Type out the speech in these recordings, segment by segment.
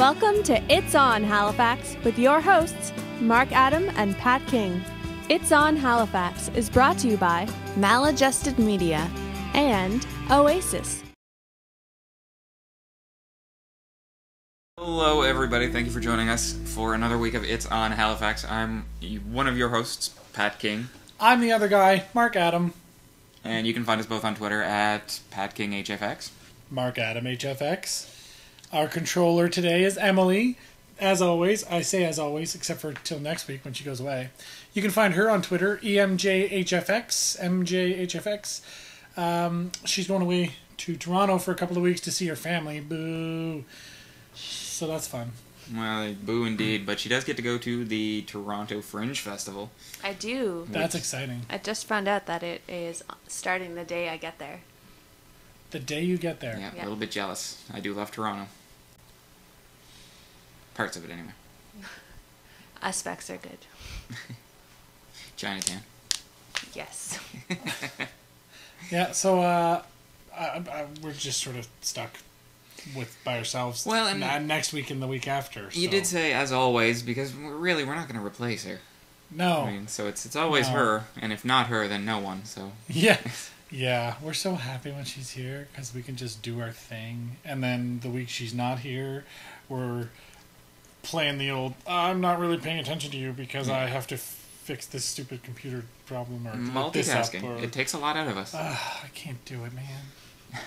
Welcome to It's On Halifax with your hosts, Mark Adam and Pat King. It's On Halifax is brought to you by Maladjusted Media and Oasis. Hello everybody, thank you for joining us for another week of It's On Halifax. I'm one of your hosts, Pat King. I'm the other guy, Mark Adam. And you can find us both on Twitter at PatKingHFX. Mark Adam HFX. Our controller today is Emily. As always, I say as always, except for till next week when she goes away. You can find her on Twitter, EMJHFX, MJHFX. She's going away to Toronto for a couple of weeks to see her family. Boo. So that's fun. Well, boo indeed, but she does get to go to the Toronto Fringe Festival. I do. That's exciting. I just found out that it is starting the day I get there. The day you get there. Yeah, a little bit jealous. I do love Toronto. Parts of it, anyway. Aspects are good. Chinatown. Yes. Yeah, so we're just sort of stuck by ourselves. Well, and next week and the week after. You did say as always, because we're not going to replace her. No. I mean, so it's always her, and if not her, then no one. So yeah. Yeah, we're so happy when she's here because we can just do our thing. And then the week she's not here, we're playing the old, I'm not really paying attention to you because I have to fix this stupid computer problem or multitasking. Or, it takes a lot out of us. I can't do it, man.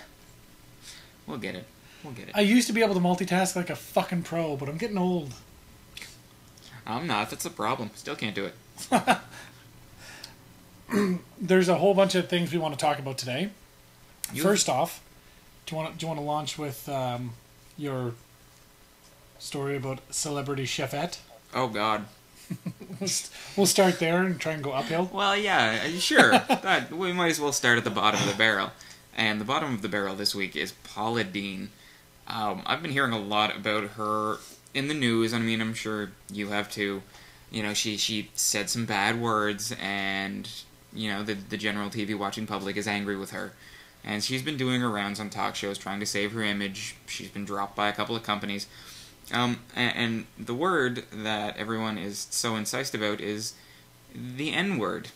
We'll get it. I used to be able to multitask like a fucking pro, but I'm getting old. I'm not. That's a problem. Still can't do it. There's a whole bunch of things we want to talk about today. First off, do you want to launch with your story about celebrity chefette? Oh God. We'll start there and try and go uphill. Well, yeah, sure. We might as well start at the bottom of the barrel. And the bottom of the barrel this week is Paula Deen. I've been hearing a lot about her in the news. I mean, I'm sure you have too. You know, she said some bad words, and you know the general TV watching public is angry with her. And she's been doing her rounds on talk shows trying to save her image. She's been dropped by a couple of companies. And the word that everyone is so incensed about is the N-word.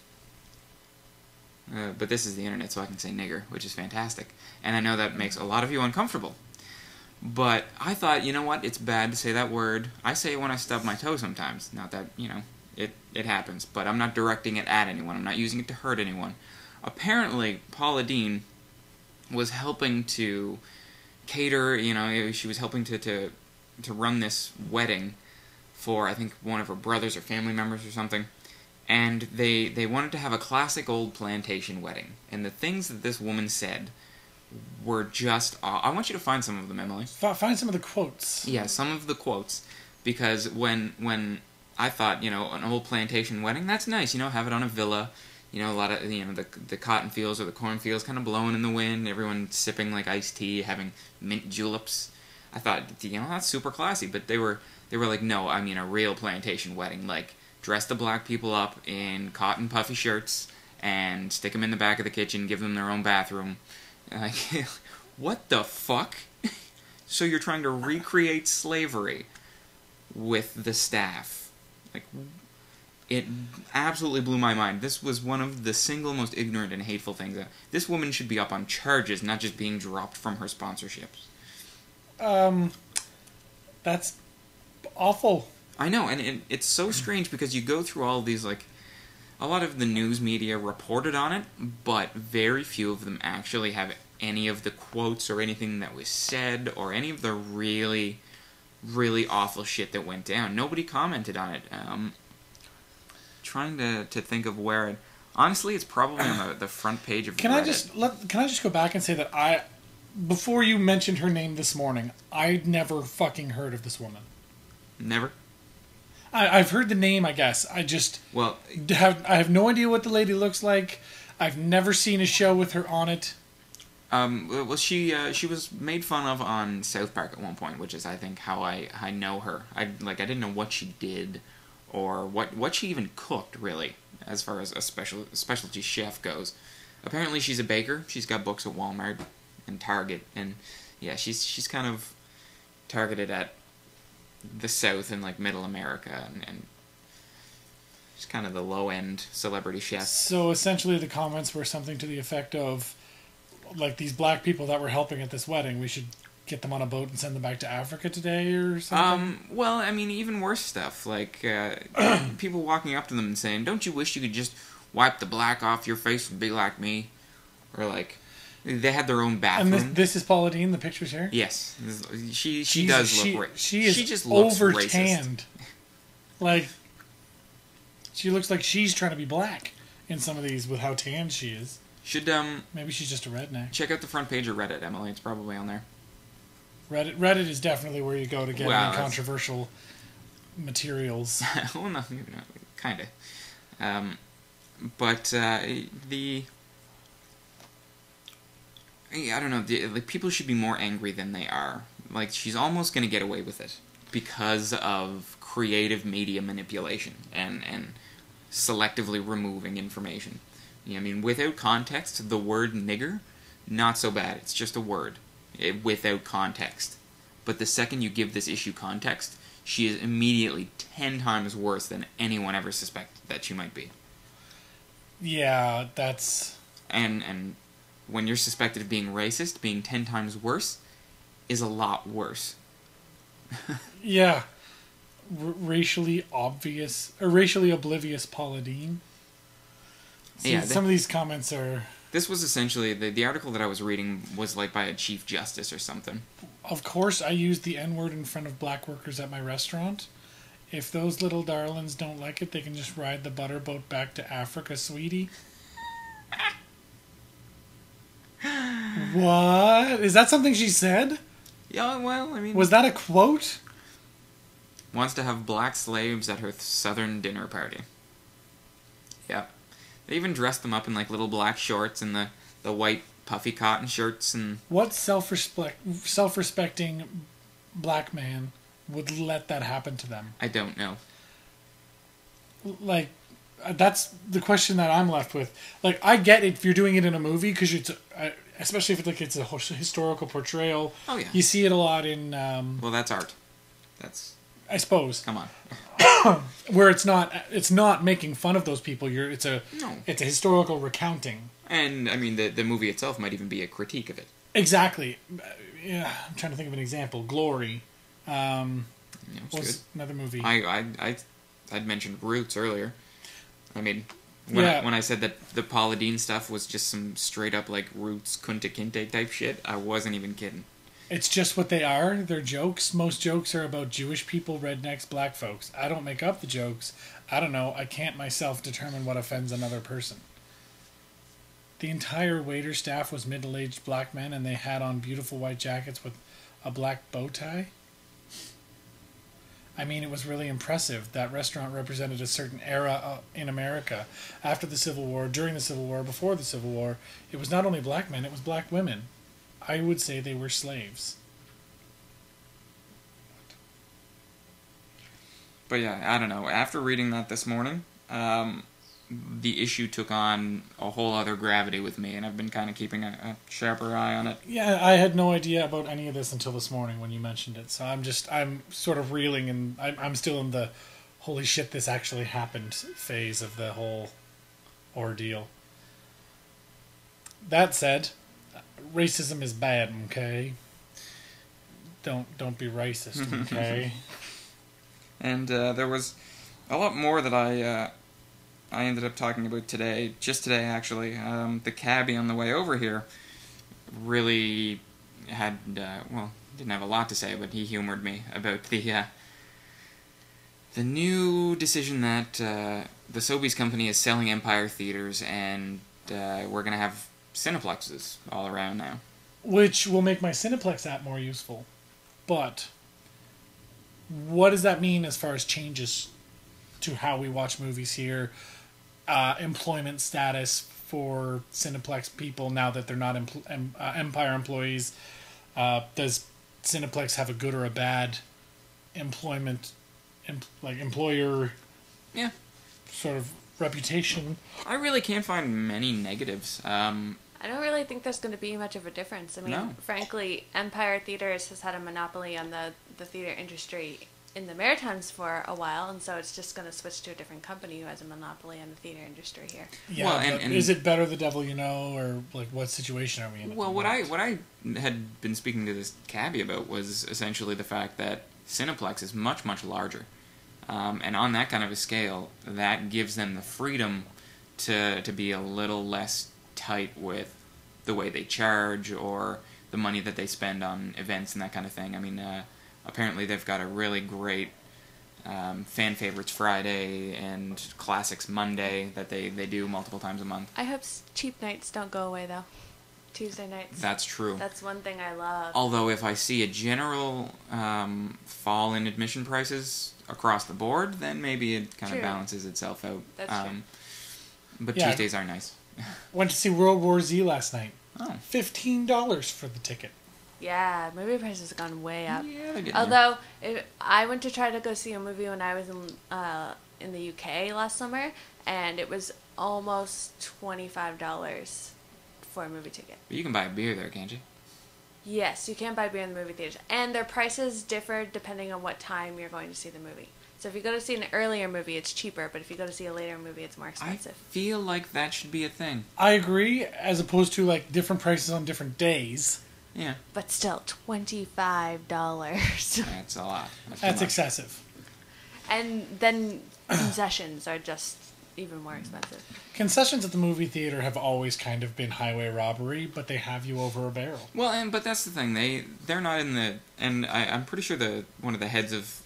But this is the internet, so I can say nigger, which is fantastic. And I know that makes a lot of you uncomfortable. But I thought, you know what, it's bad to say that word. I say it when I stub my toe sometimes. Not that, you know, it happens. But I'm not directing it at anyone. I'm not using it to hurt anyone. Apparently, Paula Deen was helping to cater, you know, she was helping to run this wedding for, I think, one of her brothers or family members or something. And they wanted to have a classic old plantation wedding. And the things that this woman said were just... I want you to find some of them, Emily. Find some of the quotes. Yeah, some of the quotes. Because when I thought, you know, an old plantation wedding, that's nice. You know, have it on a villa. You know, a lot of, you know, the cotton fields or the corn fields kind of blowing in the wind. Everyone sipping like iced tea, having mint juleps. I thought, you know, that's super classy. But they were like, no, I mean a real plantation wedding. Like, dress the black people up in cotton puffy shirts and stick them in the back of the kitchen, give them their own bathroom. Like, what the fuck? So you're trying to recreate slavery with the staff. Like, it absolutely blew my mind. This was one of the single most ignorant and hateful things. This woman should be up on charges, not just being dropped from her sponsorships. That's awful. I know, and it's so strange because you go through all these, like, a lot of the news media reported on it, but very few of them actually have any of the quotes or anything that was said or any of the really, really awful shit that went down. Nobody commented on it. Trying to think of where it... Honestly, it's probably on the front page of Reddit. Can I just go back and say that before you mentioned her name this morning, I'd never fucking heard of this woman. Never? I've heard the name, I guess. I have no idea what the lady looks like. I've never seen a show with her on it. Well, she was made fun of on South Park at one point, which is, I think, how I know her. I didn't know what she did or what she even cooked, really, as far as a specialty chef goes. Apparently, she's a baker. She's got books at Walmart and Target, and yeah, she's kind of targeted at the South and like Middle America and just kind of the low end celebrity chefs. So essentially, the comments were something to the effect of, like, these black people that were helping at this wedding, we should get them on a boat and send them back to Africa today or something? Well, I mean, even worse stuff, like people walking up to them and saying, "Don't you wish you could just wipe the black off your face and be like me?" Or like, they had their own bathroom. And this is Paula Deen, the pictures here? Yes. She does look racist. She just looks over-tanned. Like, she looks like she's trying to be black in some of these with how tanned she is. Should maybe she's just a redneck. Check out the front page of Reddit, Emily. It's probably on there. Reddit is definitely where you go to get any controversial materials. Well, no, kind of. But I don't know. Like, people should be more angry than they are. Like, she's almost going to get away with it because of creative media manipulation and selectively removing information. I mean, without context, the word nigger, not so bad. It's just a word without context. But the second you give this issue context, she is immediately 10 times worse than anyone ever suspected that she might be. Yeah, that's... And when you're suspected of being racist, being 10 times worse is a lot worse. Yeah. Racially obvious, or racially oblivious Paula Deen. See, yeah, some of these comments are... This was essentially... The article that I was reading was like by a chief justice or something. Of course I use the N-word in front of black workers at my restaurant. If those little darlings don't like it, they can just ride the butter boat back to Africa, sweetie. What? Is that something she said? Yeah, well, I mean... Was that a quote? Wants to have black slaves at her southern dinner party. Yep. They even dressed them up in like little black shorts and the white puffy cotton shirts and... What self-respecting black man would let that happen to them? I don't know. Like, that's the question that I'm left with. Like, I get it if you're doing it in a movie, because it's... especially if it's a historical portrayal. Oh, yeah. You see it a lot in... well, that's art. That's... I suppose. Come on. Where it's not making fun of those people. It's a historical recounting. And I mean, the movie itself might even be a critique of it. Exactly. Yeah, I'm trying to think of an example. Glory. Was another movie? I'd mentioned Roots earlier. I mean, when I said that the Paula Deen stuff was just some straight up like Roots Kunta Kinte type shit, I wasn't even kidding. It's just what they are. They're jokes. Most jokes are about Jewish people, rednecks, black folks. I don't make up the jokes. I don't know. I can't myself determine what offends another person. The entire waiter staff was middle-aged black men, and they had on beautiful white jackets with a black bow tie. I mean, it was really impressive. That restaurant represented a certain era in America. After the Civil War, during the Civil War, before the Civil War, it was not only black men, it was black women. I would say they were slaves. But yeah, I don't know. After reading that this morning, the issue took on a whole other gravity with me, and I've been kind of keeping a sharper eye on it. Yeah, I had no idea about any of this until this morning when you mentioned it. So I'm sort of reeling, and I'm still in the holy shit, this actually happened phase of the whole ordeal. That said, racism is bad, okay? Don't be racist, okay? And there was a lot more that I ended up talking about today, just today actually. The cabbie on the way over here really had, didn't have a lot to say, but he humored me about the new decision that the Sobeys company is selling Empire Theaters, and we're going to have Cineplexes all around now. Which will make my Cineplex app more useful. But what does that mean as far as changes to how we watch movies here? Employment status for Cineplex people now that they're not Empire employees. Does Cineplex have a good or a bad employment, employer sort of reputation? I really can't find many negatives. I don't really think there's going to be much of a difference. I mean, frankly, Empire Theaters has had a monopoly on the theater industry in the Maritimes for a while, and so it's just going to switch to a different company who has a monopoly on the theater industry here. Yeah, well, and is it Better the Devil You Know, or like what situation are we in? Well, what I had been speaking to this cabbie about was essentially the fact that Cineplex is much, much larger. And on that kind of a scale, that gives them the freedom to be a little less tight with the way they charge or the money that they spend on events and that kind of thing. I mean, apparently they've got a really great Fan Favorites Friday and Classics Monday that they do multiple times a month. I hope cheap nights don't go away, though. Tuesday nights. That's true. That's one thing I love. Although if I see a general fall in admission prices across the board, then maybe it kind of balances itself out. That's true. But Tuesdays are nice. Went to see World War Z last night. Oh. $15 for the ticket. Yeah, movie prices have gone way up. Yeah, they're getting Although, I went to try to go see a movie when I was in the UK last summer, and it was almost $25 for a movie ticket. But you can buy a beer there, can't you? Yes, you can buy beer in the movie theaters. And their prices differ depending on what time you're going to see the movie. So if you go to see an earlier movie, it's cheaper, but if you go to see a later movie, it's more expensive. I feel like that should be a thing. I agree, as opposed to like different prices on different days. Yeah. But still, $25. That's a lot. That's excessive. And then concessions are just even more expensive. Concessions at the movie theater have always kind of been highway robbery, but they have you over a barrel. Well, but that's the thing. They're not in the... And I'm pretty sure one of the heads of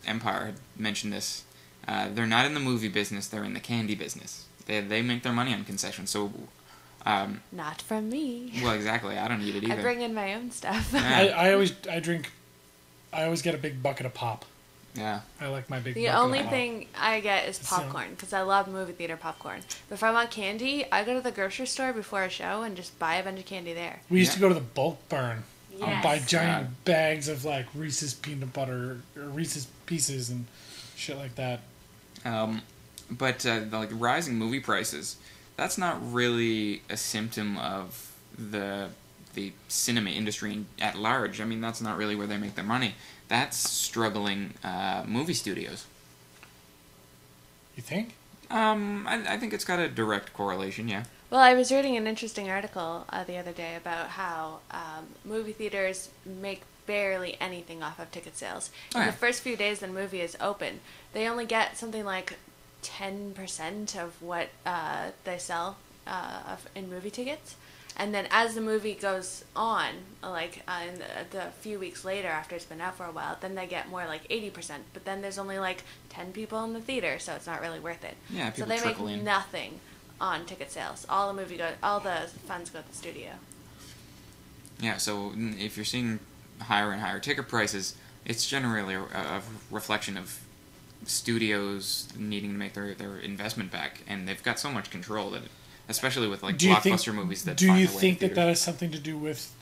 Empire had mentioned this. They're not in the movie business. They're in the candy business. They make their money on concessions. So... Not from me. Well, exactly. I don't eat it either. I bring in my own stuff. I always get a big bucket of pop. Yeah. I like my big The bucket of only pop. thing I get is popcorn, because I love movie theater popcorn. But if I want candy, I go to the grocery store before a show and just buy a bunch of candy there. We used to go to the bulk barn and buy Yes. giant bags of like Reese's peanut butter or Reese's Pieces and shit like that. But the rising movie prices, that's not really a symptom of the cinema industry at large. I mean, that's not really where they make their money. That's struggling movie studios. You think? I think it's got a direct correlation, yeah. Well, I was reading an interesting article the other day about how movie theaters make barely anything off of ticket sales. In the first few days the movie is open, they only get something like 10% of what they sell in movie tickets. And then as the movie goes on, like in the few weeks later after it's been out for a while, then they get more like 80%. But then there's only like 10 people in the theater, so it's not really worth it. Yeah, so people they trickle make in. nothing on ticket sales. All the funds go to the studio. Yeah, so if you're seeing higher and higher ticket prices, it's generally a reflection of studios needing to make their investment back, and they've got so much control that, especially with like blockbuster movies that. Do you think that has something to do with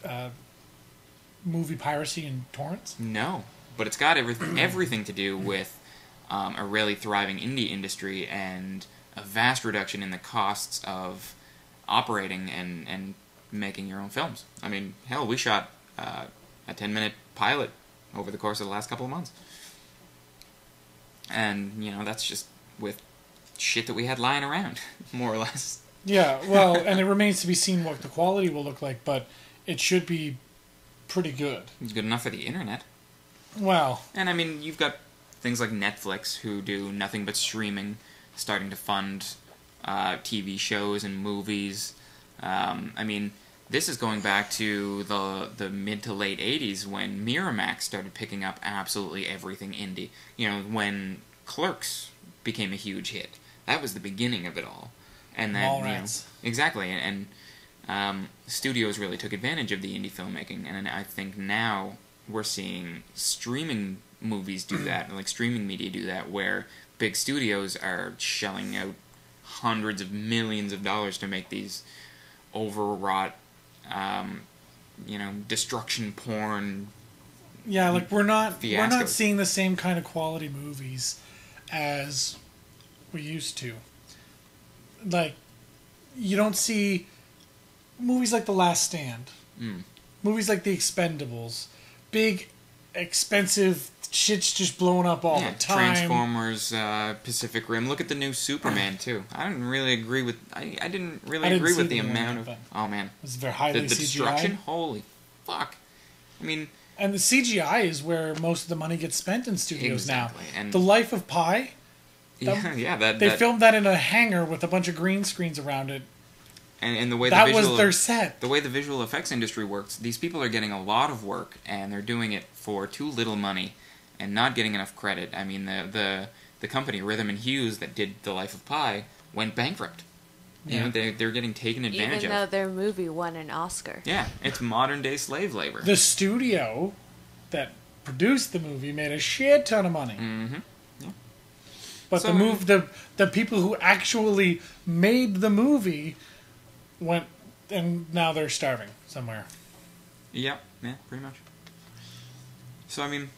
movie piracy and torrents? No, but it's got everything to do with a really thriving indie industry and a vast reduction in the costs of operating and making your own films. I mean, hell, we shot a 10-minute pilot over the course of the last couple of months. And, that's just with shit that we had lying around, more or less. Yeah, well, and it remains to be seen what the quality will look like, but it should be pretty good. It's good enough for the internet. Well. And, I mean, you've got things like Netflix, who do nothing but streaming, starting to fund TV shows and movies. I mean, this is going back to the mid to late 80s when Miramax started picking up absolutely everything indie. When Clerks became a huge hit. That was the beginning of it all. And then, exactly, and studios really took advantage of the indie filmmaking, and I think now we're seeing streaming movies do that, like streaming media do that, where big studios are shelling out hundreds of millions of dollars to make these overwrought, destruction porn. Yeah, like we're not fiascos. seeing the same kind of quality movies as we used to. Like, you don't see movies like The Last Stand, movies like The Expendables, big expensive shit's just blowing up all the time. Transformers, Pacific Rim. Look at the new Superman too. I didn't really agree with. I didn't really agree with the amount of. Oh man, it was very highly the CGI. destruction. Holy fuck! I mean, and the CGI is where most of the money gets spent in studios now. And The Life of Pi. They filmed that in a hangar with a bunch of green screens around it. And the way that was their set. The way the visual effects industry works, these people are getting a lot of work, and they're doing it for too little money, and not getting enough credit. I mean, the company Rhythm and Hughes that did The Life of Pi went bankrupt. You know, they're getting taken advantage of. Even though their movie won an Oscar. Yeah, it's modern day slave labor. The studio that produced the movie made a shit ton of money. Mm-hmm. Yeah. But the people who actually made the movie went, and now they're starving somewhere. Yeah, pretty much. So I mean,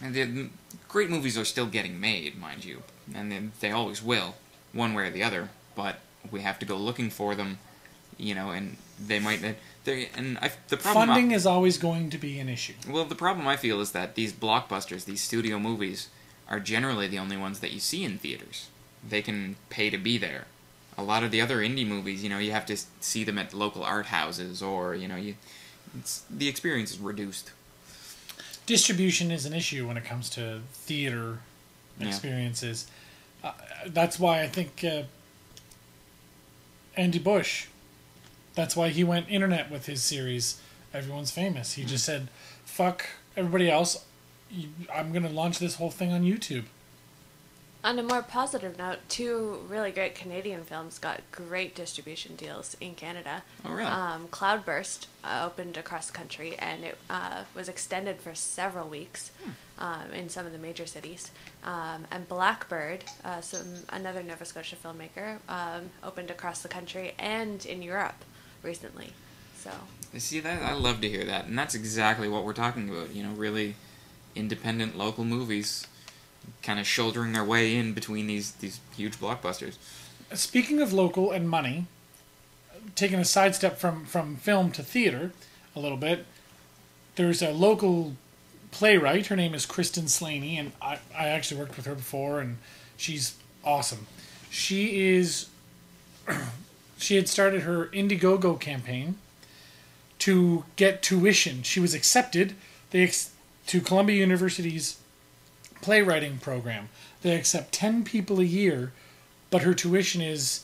the great movies are still getting made, mind you, and they always will, one way or the other. But we have to go looking for them, you know, and they might. The problem funding is always going to be an issue. Well, the problem I feel is that these blockbusters, these studio movies, are generally the only ones that you see in theaters. They can pay to be there. A lot of the other indie movies, you know, you have to see them at local art houses, or you know, the experience is reduced. Distribution is an issue when it comes to theater experiences. That's why I think Andy Bush. That's why he went internet with his series. Everyone's Famous. He just said, "Fuck everybody else. I'm going to launch this whole thing on YouTube." On a more positive note, 2 really great Canadian films got great distribution deals in Canada. Oh, really? Cloudburst opened across the country, and it was extended for several weeks in some of the major cities. And Blackbird, another Nova Scotia filmmaker, opened across the country and in Europe recently. So see that I love to hear that, and that's exactly what we're talking about. You know, really independent local movies, kind of shouldering their way in between these huge blockbusters. Speaking of local and money, taking a sidestep from film to theater a little bit, there's a local playwright. Her name is Kristen Slaney, and I actually worked with her before, and she's awesome. She had started her Indiegogo campaign to get tuition. She was accepted to Columbia University's playwriting program. They accept 10 people a year, but her tuition is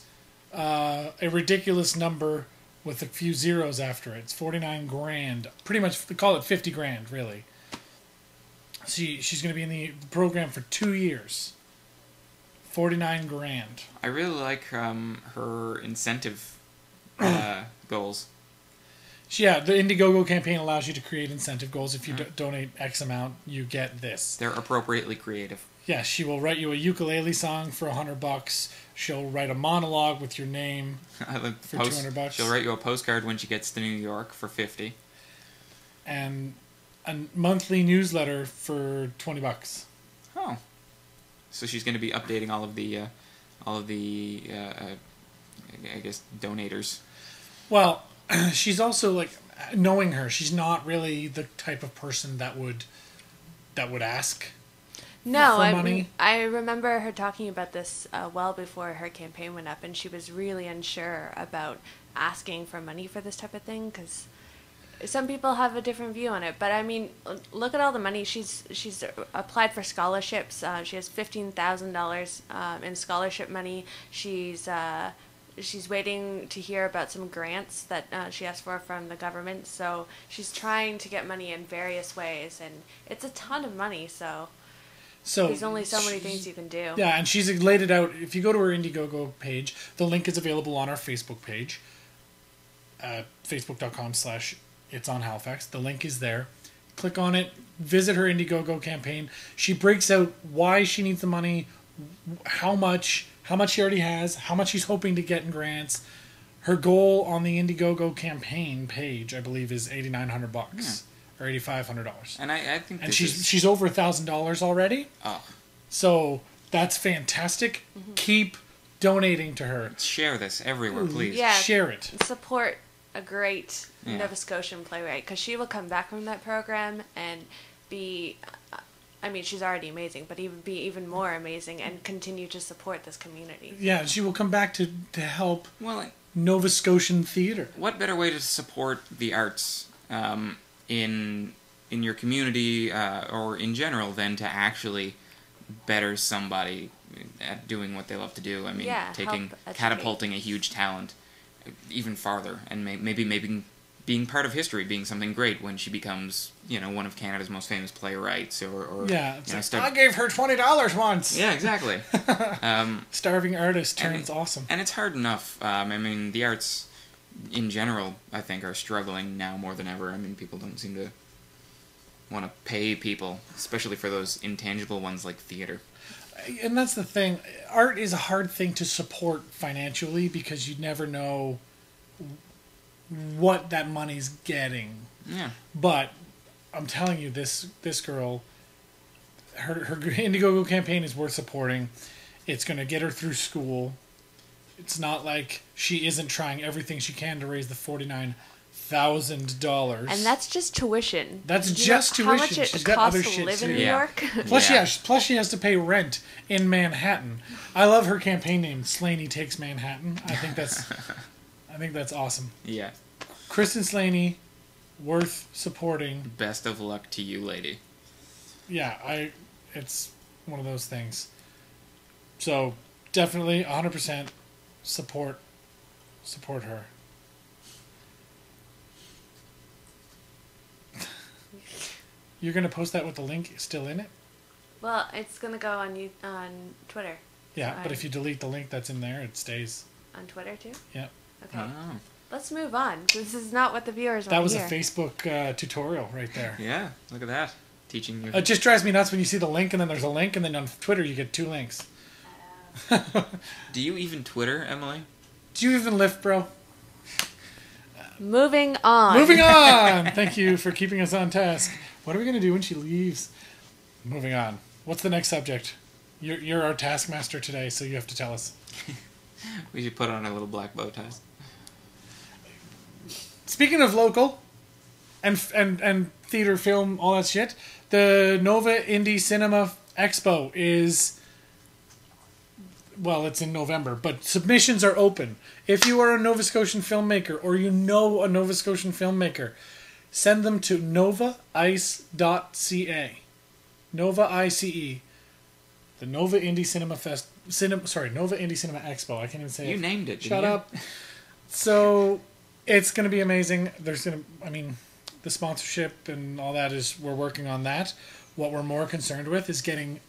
a ridiculous number with a few zeros after it. It's $49,000. Pretty much, they call it $50,000, really. She's going to be in the program for 2 years. $49,000. I really like her incentive goals. Yeah, the Indiegogo campaign allows you to create incentive goals. If you donate X amount, you get this. They're appropriately creative. Yeah, she will write you a ukulele song for $100. She'll write a monologue with your name for $200. She'll write you a postcard when she gets to New York for $50. And a monthly newsletter for $20. Oh, so she's going to be updating all of the I guess donators. Well, she's also, like, knowing her, she's not really the type of person that would ask for money. I remember her talking about this well before her campaign went up, and she was really unsure about asking for money for this type of thing, because some people have a different view on it. But I mean, look at all the money she's applied for scholarships. She has $15,000 in scholarship money. She's waiting to hear about some grants that she asked for from the government. So she's trying to get money in various ways, and it's a ton of money. So there's only so many things you can do. Yeah, and she's laid it out. If you go to her Indiegogo page, the link is available on our Facebook page, facebook.com/itsonhalifax. The link is there. Click on it. Visit her Indiegogo campaign. She breaks out why she needs the money, how much she already has, how much she's hoping to get in grants. Her goal on the Indiegogo campaign page, I believe, is $8,900 or $8,500. And I think, and she's over $1,000 already. Oh, so that's fantastic. Mm-hmm. Keep donating to her. Share this everywhere, please. Yeah, share it. Support a great Nova Scotian playwright, because she will come back from that program and be, I mean, she's already amazing, but even be even more amazing and continue to support this community. Yeah, she will come back to help Well, Nova Scotian theatre. what better way to support the arts in your community or in general than to actually better somebody at doing what they love to do? I mean, Yeah, taking help educate. catapulting a huge talent even farther, and maybe being part of history, being something great when she becomes, you know, one of Canada's most famous playwrights, or Yeah, you know, I gave her $20 once. Yeah, exactly. Starving artist turns awesome. And it's hard enough. I mean, the arts in general, I think, are struggling now more than ever. I mean, people don't seem to want to pay people, especially for those intangible ones like theater. And that's the thing. Art is a hard thing to support financially because you never know what that money's getting. Yeah. But I'm telling you, this girl, her Indiegogo campaign is worth supporting. It's going to get her through school. It's not like she isn't trying everything she can to raise the $49,000. And that's just tuition. That's You just know how much tuition. it She's got costs other to shit live too. in New Yeah. York. Plus, Yeah. plus she has to pay rent in Manhattan. I love her campaign name, Slaney Takes Manhattan. I think that's awesome. Yeah. Kristen Slaney, worth supporting. Best of luck to you, lady. Yeah, it's one of those things. So definitely 100% support her. You're gonna post that with the link still in it? Well, it's going to go on Twitter. Yeah, So but if you delete the link that's in there, it stays. On Twitter, too? Yeah. Okay. Oh. Let's move on. This is not what the viewers want That was to a hear. Facebook tutorial right there. Yeah, look at that. Teaching you. It just drives me nuts when you see the link and then there's a link and then on Twitter you get 2 links. Do you even Twitter, Emily? Do you even lift, bro? Moving on. Moving on! Thank you for keeping us on task. What are we going to do when she leaves? Moving on. What's the next subject? You're our taskmaster today, so you have to tell us. We should put on our little black bow ties. Speaking of local and theater, film, all that shit, the Nova Indie Cinema Expo is, well, it's in November, but submissions are open. If you are a Nova Scotian filmmaker or you know a Nova Scotian filmmaker, send them to novaice.ca. Nova ICE. The Nova Indie Cinema Nova Indie Cinema Expo. I can't even say it. You named it. Shut didn't you? up. So it's going to be amazing. The sponsorship and all that we're working on that. What we're more concerned with is getting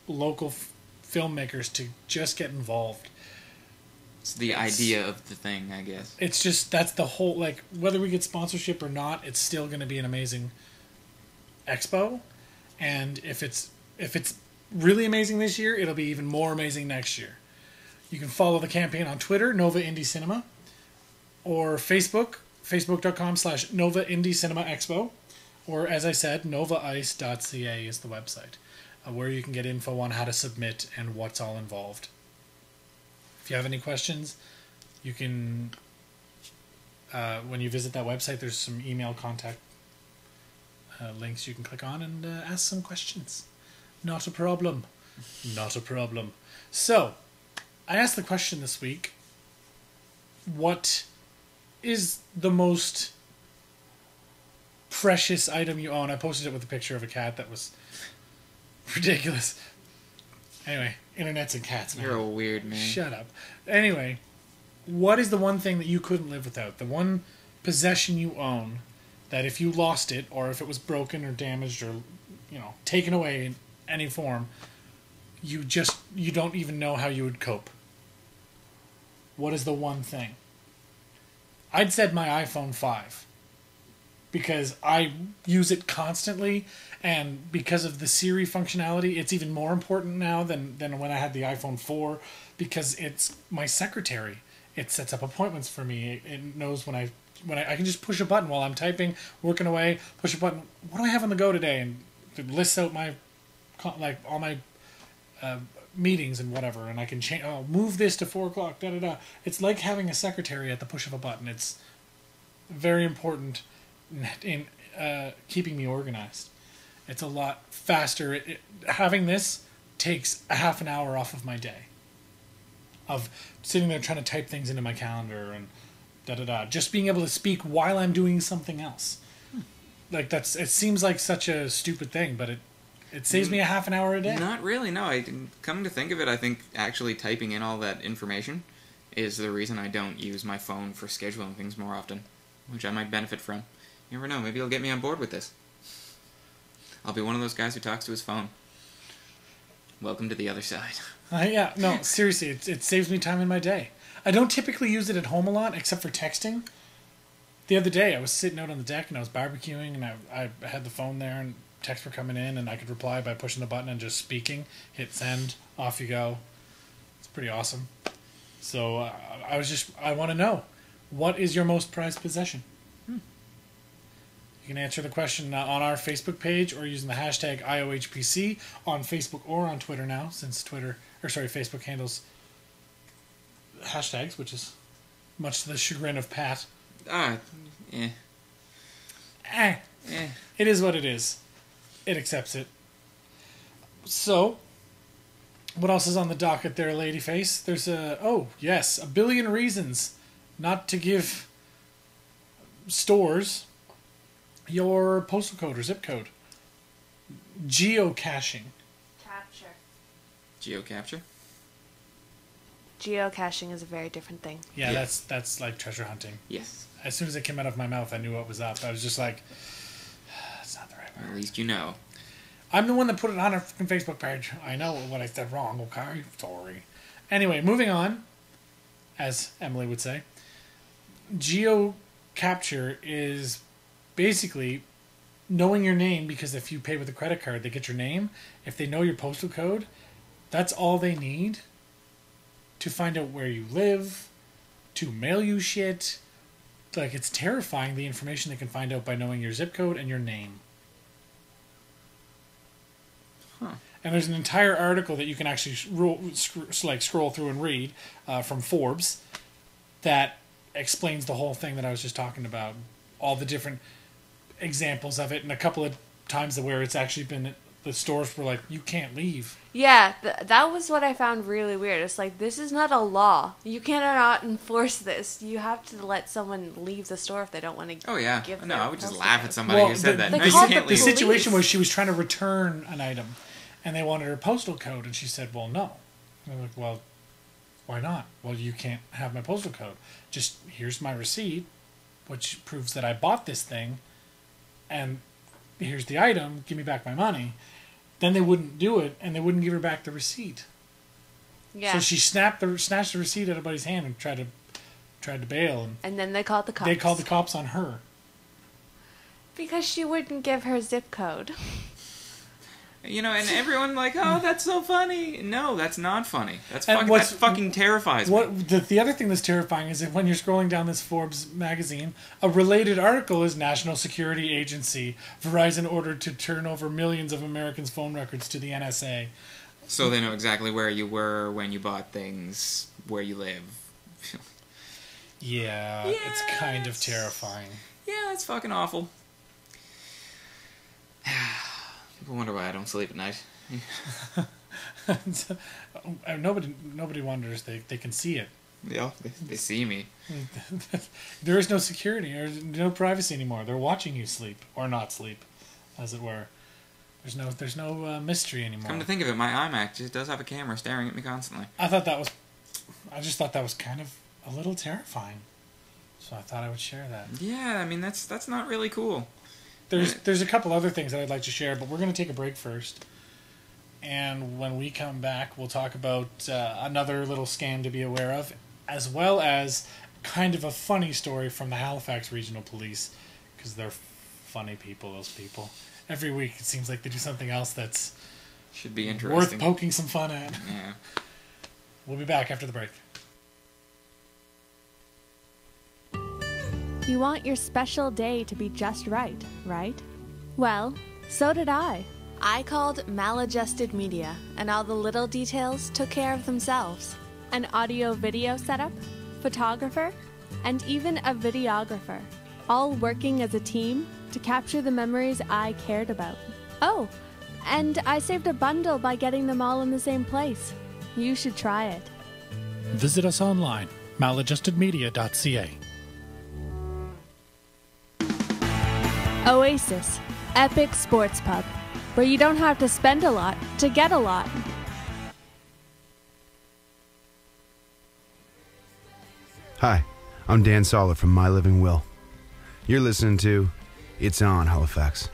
local filmmakers to just get involved. It's the idea of the thing, I guess. It's just, that's the whole, like, whether we get sponsorship or not, it's still going to be an amazing expo. And if it's really amazing this year, it'll be even more amazing next year. You can follow the campaign on Twitter, Nova Indie Cinema, or Facebook, facebook.com/Nova Indie Cinema Expo, or as I said, novaice.ca is the website, where you can get info on how to submit and what's all involved. If you have any questions, you can, when you visit that website, there's some email contact links you can click on and ask some questions. Not a problem. Not a problem. So, I asked the question this week, what is the most precious item you own? I posted it with a picture of a cat that was ridiculous. Anyway, internets and cats, man. You're a weird man. Shut up. Anyway, what is the one thing that you couldn't live without? The one possession you own that if you lost it, or if it was broken or damaged or, taken away in any form, you don't even know how you would cope. What is the one thing? I'd said my iPhone 5. Because I use it constantly, and because of the Siri functionality, it's even more important now than when I had the iPhone 4, because it's my secretary. It sets up appointments for me. It knows when I can just push a button while I'm typing, working away, push a button. What do I have on the go today? And it lists out all my meetings and whatever, and I can change. Oh, move this to 4 o'clock. Da da da. It's like having a secretary at the push of a button. It's very important in keeping me organized. It's a lot faster. Having this takes a half an hour off of my day. Of sitting there trying to type things into my calendar and da-da-da. Just being able to speak while I'm doing something else. Like, it seems like such a stupid thing, but it saves me a half an hour a day. Not really, no. Coming to think of it, I think actually typing in all that information is the reason I don't use my phone for scheduling things more often, which I might benefit from. You never know, maybe you'll get me on board with this. I'll be one of those guys who talks to his phone. Welcome to the other side. Yeah, no, seriously, it saves me time in my day. I don't typically use it at home a lot, except for texting. The other day, I was sitting out on the deck, and I was barbecuing, and I had the phone there, and texts were coming in, and I could reply by pushing the button and just speaking. Hit send, off you go. It's pretty awesome. So, I want to know, what is your most prized possession? You can answer the question on our Facebook page or using the hashtag IOHPC on Facebook or on Twitter now, since Facebook handles hashtags, which is much to the chagrin of Pat. Yeah. It is what it is. It accepts it. So, what else is on the docket there, Ladyface? There's a billion reasons not to give stores your postal code or zip code. GeoCaching. GeoCapture? Geocaching is a very different thing. Yeah, that's like treasure hunting. Yes. As soon as it came out of my mouth, I knew what was up. I was just like, that's not the right word. At least you know. I'm the one that put it on our fucking Facebook page. I know what I said wrong, okay? Sorry. Anyway, moving on, as Emily would say. GeoCapture is basically knowing your name, because if you pay with a credit card, they get your name. If they know your postal code, that's all they need to find out where you live, to mail you shit. Like, it's terrifying, the information they can find out by knowing your zip code and your name. Huh. And there's an entire article that you can actually scroll through and read from Forbes that explains the whole thing that I was just talking about. All the different examples of it, and a couple of times where it's actually been, the stores were like, you can't leave. Yeah, that was what I found really weird. It's like, this is not a law. You cannot enforce this. You have to let someone leave the store if they don't want to. Oh yeah. Give No, their I would just postal laugh code. at somebody who said that. they No, you called can't The leave. situation was she was trying to return an item, and they wanted her postal code, and she said, well, no. And they're like, well, why not? Well, you can't have my postal code. Just, here's my receipt, which proves that I bought this thing, and here's the item, give me back my money. Then they wouldn't do it, and they wouldn't give her back the receipt. Yeah. So she snatched the receipt out of buddy's hand and tried to bail, and then they called the cops. they called the cops on her. Because she wouldn't give her zip code. You know, and everyone like, oh, that's so funny. No, that's not funny. That fucking terrifies me. The other thing that's terrifying is that when you're scrolling down this Forbes magazine, a related article is National Security Agency. Verizon ordered to turn over millions of Americans' phone records to the NSA. So they know exactly where you were, when you bought things, where you live. Yeah, it's kind of terrifying. Yeah, it's fucking awful. People wonder why I don't sleep at night. Nobody wonders. They can see it. Yeah, they see me. There is no security or no privacy anymore. They're watching you sleep or not sleep, as it were. There's no mystery anymore. Come to think of it, my iMac just does have a camera staring at me constantly. I just thought that was kind of a little terrifying. So I thought I would share that. Yeah, I mean that's not really cool. There's a couple other things that I'd like to share, but we're going to take a break first. And when we come back, we'll talk about another little scam to be aware of, as well as kind of a funny story from the Halifax Regional Police, because they're funny people, those people. Every week it seems like they do something else that's should be interesting, worth poking some fun at. Yeah. We'll be back after the break. You want your special day to be just right, right? Well, so did I. I called Maladjusted Media, and all the little details took care of themselves. An audio-video setup, photographer, and even a videographer, all working as a team to capture the memories I cared about. Oh, and I saved a bundle by getting them all in the same place. You should try it. Visit us online, maladjustedmedia.ca. Oasis, epic sports pub, where you don't have to spend a lot to get a lot. Hi, I'm Dan Soller from My Living Will. You're listening to It's On Halifax.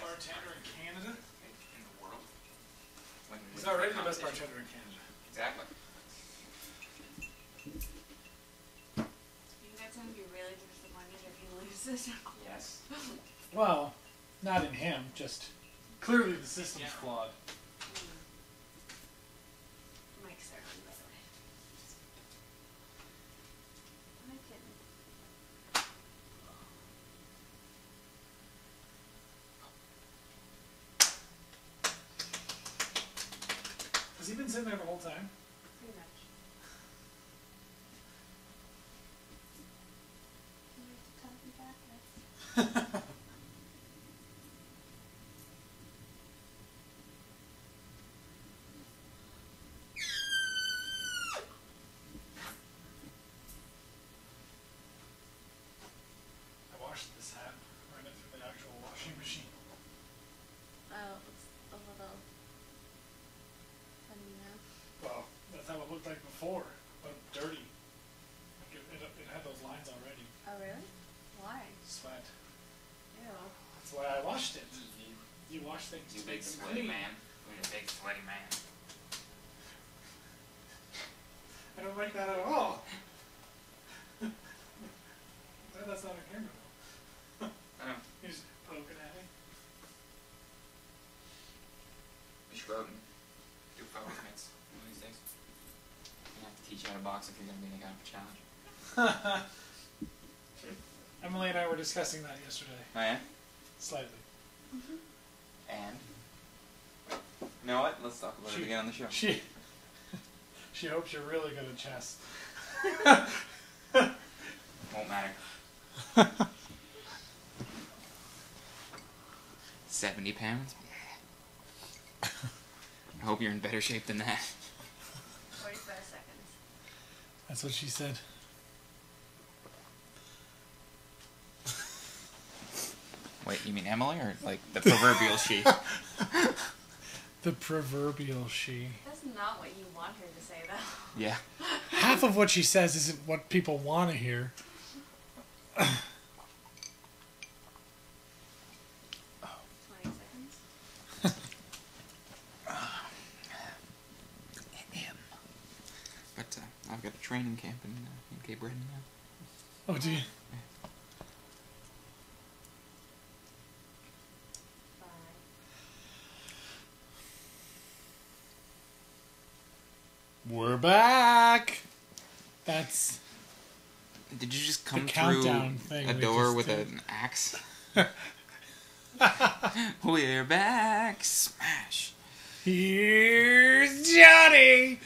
Bartender in Canada? In the world. He's already the best bartender in Canada. Exactly. You guys gonna be really disappointed if he loses. Yes. Well, not in him, just clearly the system's flawed. Mike's there, by the way. I'm kidding. Has he been sitting there the whole time? Pretty much. Can you tell me that? I washed this hat, ran it through the actual washing machine. Oh, it's a little funny now. Well, that's how it looked like before, but dirty. Like it had those lines already. Oh, really? Why? Sweat. Ew. That's why I washed it. You wash things You to big make them sweaty clean. man. You're a big sweaty man. I don't like that at all. That's not a camera though. I know. You're just poking at me. We should go out and do photos mix one of these days. I have to teach you how to box if you're going to be any kind of challenge. Emily and I were discussing that yesterday. Oh, yeah? Slightly. And? You know what? Let's talk about it again on the show. She hopes you're really good at chess. Won't matter. 70 pounds? Yeah. I hope you're in better shape than that. 45 seconds. That's what she said. Wait, you mean Emily or like the proverbial she? The proverbial she. That's not what you want her to say, though. Yeah. Half of what she says isn't what people want to hear. 20 seconds. But I've got a training camp in Cape Breton now. Oh, do you? 5. We're back. That's Did you just come The through countdown thing a we door just with did. an axe? We're back. Smash. Here's Johnny.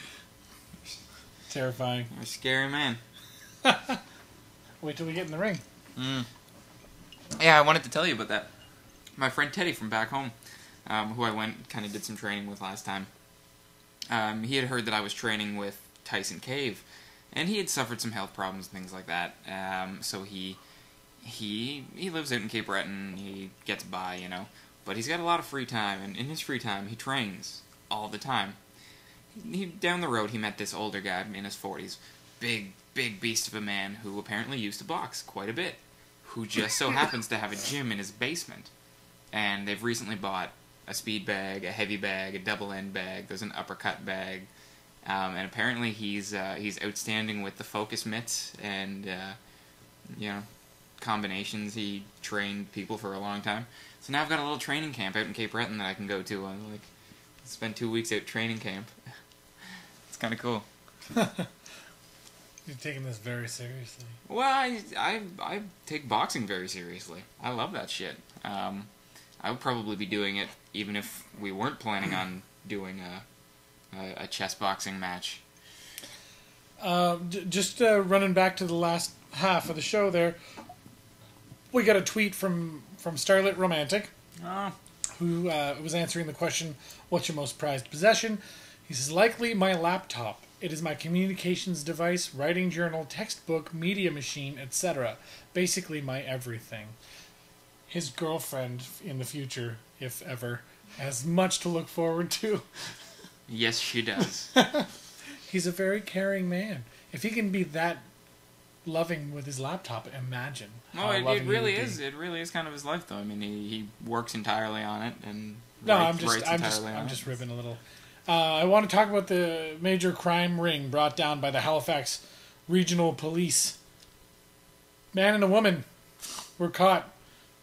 Terrifying. You're a scary man. Wait till we get in the ring. Yeah, I wanted to tell you about that. My friend Teddy from back home, who I kind of did some training with last time, he had heard that I was training with Tyson Cave, and he had suffered some health problems and things like that. So he lives out in Cape Breton. He gets by, you know, but he's got a lot of free time, and in his free time, he trains all the time. Down the road, he met this older guy in his 40s, big beast of a man who apparently used to box quite a bit, who just so happens to have a gym in his basement. And they've recently bought a speed bag, a heavy bag, a double end bag. There's an uppercut bag, and apparently he's outstanding with the focus mitts, and you know, combinations. He trained people for a long time. So now I've got a little training camp out in Cape Breton that I can go to. I spend 2 weeks out training camp. It's kind of cool. You're taking this very seriously. Well, I take boxing very seriously. I love that shit. I would probably be doing it even if we weren't planning on doing a chess boxing match. Just running back to the last half of the show there, we got a tweet from Starlit Romantic, who was answering the question, what's your most prized possession? He says, likely my laptop. It is my communications device, writing journal, textbook, media machine, etc. Basically my everything. His girlfriend in the future, if ever, has much to look forward to. Yes, she does. He's a very caring man. If he can be that loving with his laptop, imagine. No, it really is. It really is kind of his life, though. I mean, he works entirely on it and I'm writes just ribbing a little. I want to talk about the major crime ring brought down by the Halifax Regional Police. Man and a woman were caught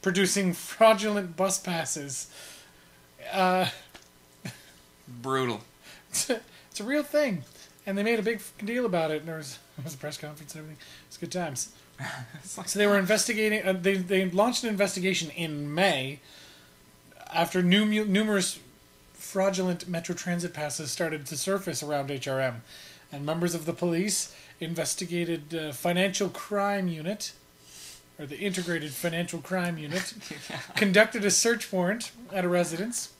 producing fraudulent bus passes. Brutal. It's a real thing. And they made a big deal about it. And there was a press conference and everything. It's good times. So they were investigating. They launched an investigation in May after numerous fraudulent Metro Transit passes started to surface around HRM. And members of the police investigated Financial Crime Unit, or the Integrated Financial Crime Unit, conducted a search warrant at a residence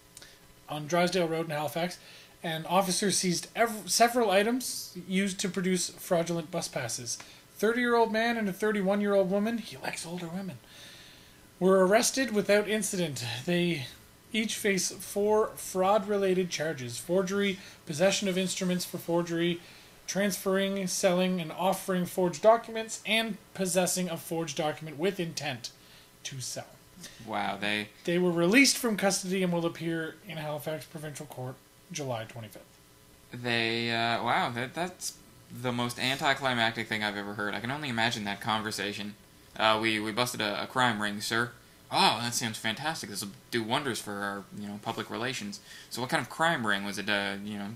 on Drysdale Road in Halifax, and officers seized several items used to produce fraudulent bus passes. 30-year-old man and a 31-year-old woman, he likes older women, were arrested without incident. They each face 4 fraud-related charges: forgery, possession of instruments for forgery, transferring, selling, and offering forged documents, and possessing a forged document with intent to sell. Wow, They were released from custody and will appear in Halifax Provincial Court July 25th. Wow, that's the most anticlimactic thing I've ever heard. I can only imagine that conversation. We busted a crime ring, sir. Oh, that sounds fantastic. This will do wonders for our, public relations. So what kind of crime ring? Was it,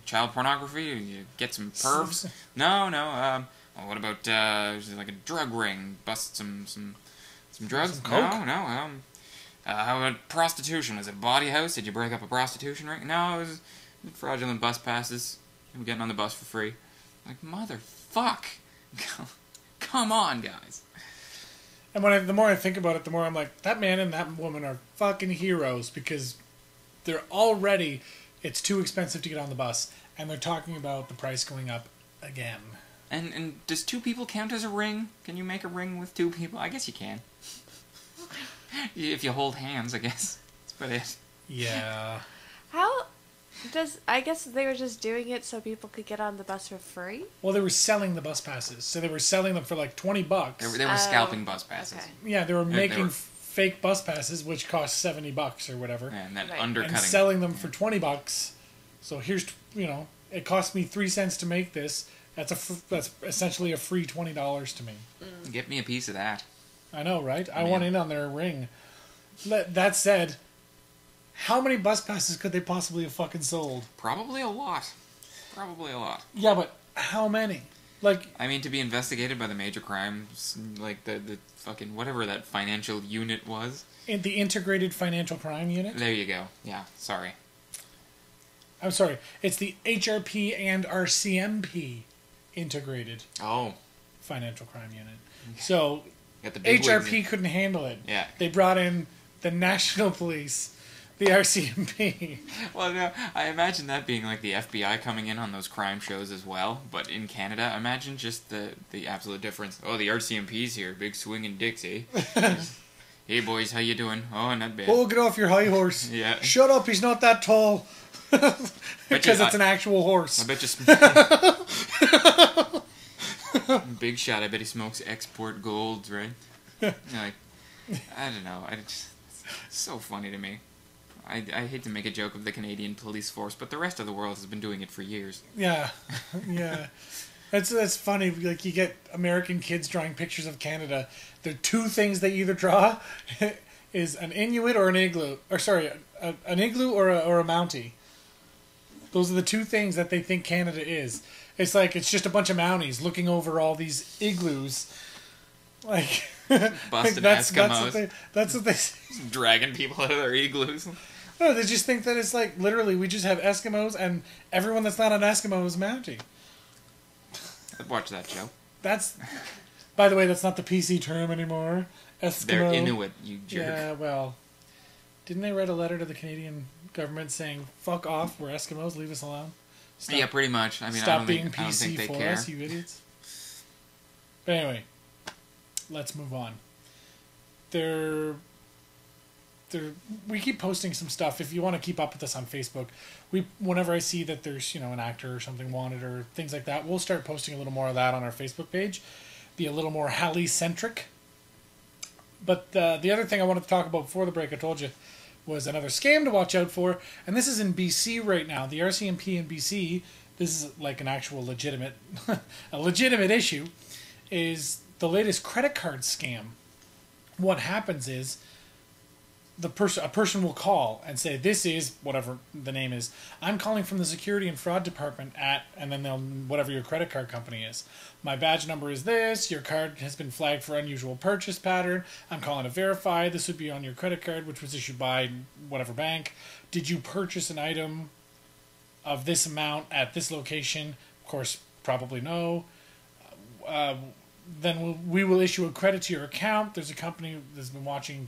child pornography? You get some pervs? No. Well, what about, like a drug ring? Bust some drugs? Some coke? No. How about prostitution? Was it a body house? Did you break up a prostitution ring? No, it was fraudulent bus passes. I'm getting on the bus for free. Like, motherfuck. Come on, guys. And the more I think about it, the more I'm like, that man and that woman are fucking heroes, because they're already, it's too expensive to get on the bus, and they're talking about the price going up again. And does 2 people count as a ring? Can you make a ring with 2 people? I guess you can. If you hold hands, I guess. That's about it. Yeah. I guess they were just doing it so people could get on the bus for free? Well, they were selling the bus passes, so they were selling them for like $20. They were scalping bus passes. Okay. Yeah, they were making fake bus passes, which cost $70 or whatever, And then Right. undercutting. and selling them for $20. So here's, it cost me 3 cents to make this. That's essentially a free $20 to me. Get me a piece of that. I know, right? I Man. want in on their ring. That said, how many bus passes could they possibly have fucking sold? Probably a lot. Yeah, but how many? Like, I mean, to be investigated by the major crimes, like the fucking whatever that financial unit was. in the Integrated Financial Crime Unit? There you go. Yeah, sorry. I'm sorry. It's the HRP and RCMP Integrated Oh. Financial Crime Unit. So, Got the big HRP wigs. couldn't handle it. Yeah. They brought in the National Police, the RCMP. Well, no, I imagine that being like the FBI coming in on those crime shows as well. But in Canada, imagine just the absolute difference. Oh, the RCMP's here. Big swinging dicks, eh? Hey, boys, how you doing? Oh, not bad. Oh, get off your high horse. Yeah. Shut up, he's not that tall. Because it's an actual I horse. bet Big shot. I bet he smokes export golds, right? Like, I don't know. It's so funny to me. I hate to make a joke of the Canadian police force, but the rest of the world has been doing it for years. Yeah. Yeah. That's funny. Like, you get American kids drawing pictures of Canada. The two things they either draw is an Inuit or an igloo. Or sorry, an igloo or a Mountie. Those are the two things that they think Canada is. It's like it's just a bunch of Mounties looking over all these igloos. Like, Busted that's Eskimos. that's what they Dragging people out of their igloos. No, they just think that it's like literally we just have Eskimos and everyone that's not an Eskimo is Mountie. I'd watch that show. That's, by the way, that's not the PC term anymore. Eskimo. They're Inuit, you jerk. Yeah, well, didn't they write a letter to the Canadian government saying "fuck off, we're Eskimos, leave us alone"? Stop, Yeah, pretty much. I mean, stop I being don't think PC they for care. us, you idiots. But anyway, let's move on. We keep posting some stuff. If you want to keep up with us on Facebook, whenever I see that there's an actor or something wanted or things like that, we'll start posting a little more of that on our Facebook page. Be a little more Halley-centric. But the other thing I wanted to talk about before the break, I told you, was another scam to watch out for, and this is in BC right now. The RCMP in BC, this is like an actual legitimate issue, is the latest credit card scam. What happens is a person will call and say, "This is whatever the name is. I'm calling from the security and fraud department at," and then they'll whatever your credit card company is. "My badge number is this. Your card has been flagged for unusual purchase pattern. I'm calling to verify. This would be on your credit card, which was issued by whatever bank. Did you purchase an item of this amount at this location?" Of course, probably no. Then we will issue a credit to your account. There's a company that's been watching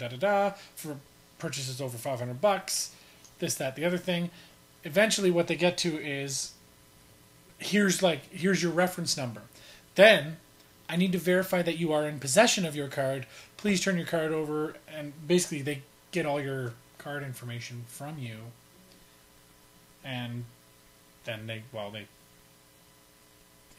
for purchases over $500, this, that, the other thing. Eventually what they get to is, here's your reference number. Then I need to verify that you are in possession of your card. Please turn your card over, and basically they get all your card information from you. And then they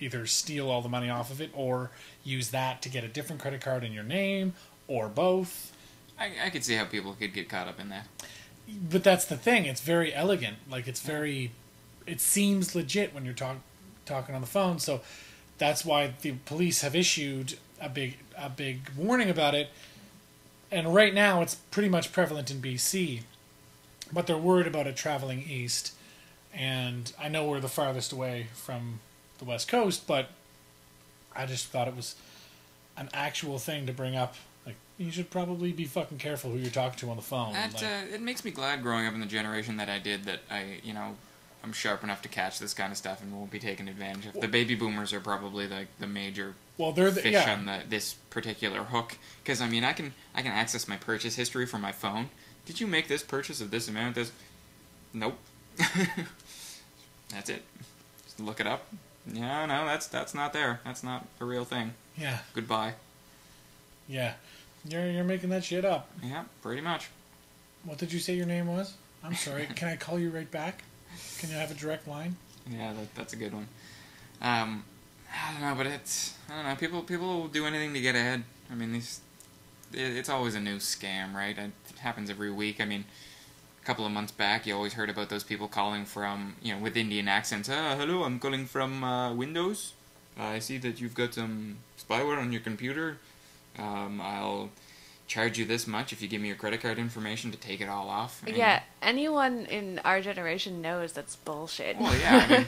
either steal all the money off of it or use that to get a different credit card in your name, or both. I could see how people could get caught up in that. But that's the thing. It's very elegant. Like, it seems legit when you're talking on the phone. So that's why the police have issued a big warning about it. And right now it's pretty much prevalent in BC. But they're worried about it traveling east. And I know we're the farthest away from the West Coast, but I just thought it was an actual thing to bring up. Like, you should probably be fucking careful who you're talking to on the phone. It makes me glad growing up in the generation that I did that I'm sharp enough to catch this kind of stuff and won't be taken advantage of. The baby boomers are probably like the major fish on this particular hook. Because I mean, I can access my purchase history from my phone. Did you make this purchase of this amount? Nope. That's it. Just look it up. No, that's not there. That's not a real thing. Yeah. Goodbye. Yeah. You're making that shit up. Yeah, pretty much. What did you say your name was? I'm sorry. Can I call you right back? Can you have a direct line? Yeah, that's a good one. I don't know, but I don't know. People will do anything to get ahead. I mean, it's always a new scam, right? It happens every week. I mean, a couple of months back, you always heard about those people calling from, with Indian accents. Hello, I'm calling from Windows. I see that you've got some spyware on your computer. I'll charge you this much if you give me your credit card information to take it all off. Yeah, anyone in our generation knows that's bullshit. Well, yeah, I mean...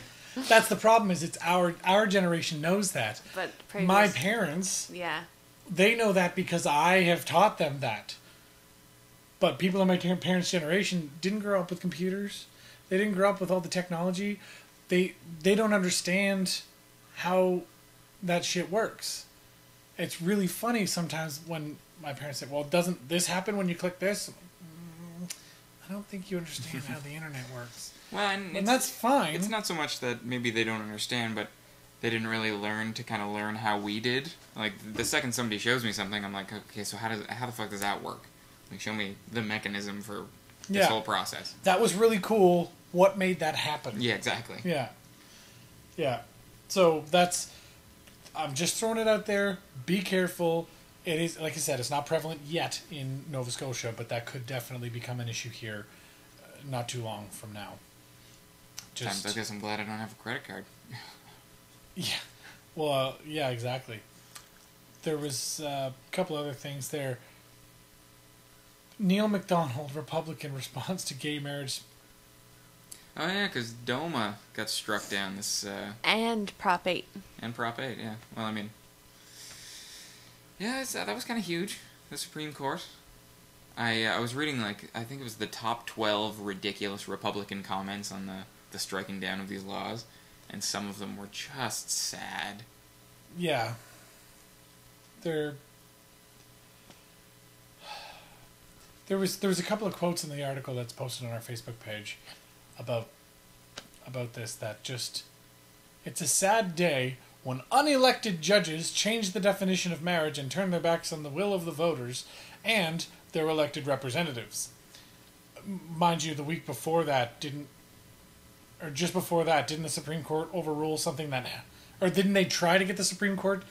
That's the problem, is it's our generation knows that. But my parents, yeah, they know that because I have taught them that. But people in my parents' generation didn't grow up with computers. They didn't grow up with all the technology. They don't understand how that shit works. It's really funny sometimes when my parents say, "Well, doesn't this happen when you click this?" I don't think you understand how the internet works. Well, and that's fine. It's not so much that maybe they don't understand, but they didn't really learn how we did. Like, the second somebody shows me something, I'm like, okay, so how the fuck does that work? Like, show me the mechanism for this whole process. That was really cool. What made that happen? Yeah, exactly. Yeah. So I'm just throwing it out there. Be careful. It is, like I said, it's not prevalent yet in Nova Scotia, but that could definitely become an issue here not too long from now. I guess I'm glad I don't have a credit card. Yeah. Well, yeah, exactly. There was a couple other things there. Neil MacDonald, Republican, response to gay marriage. Oh yeah, because DOMA got struck down this. And Prop 8. And Prop 8, yeah. Well, I mean, yeah, that was kind of huge. The Supreme Court. I was reading, like, I think it was the top 12 ridiculous Republican comments on the striking down of these laws, and some of them were just sad. Yeah. There was a couple of quotes in the article that's posted on our Facebook page about this, that just, it's a sad day when unelected judges change the definition of marriage and turn their backs on the will of the voters and their elected representatives. Mind you, the week before that didn't the Supreme Court overrule something or didn't they try to get the Supreme Court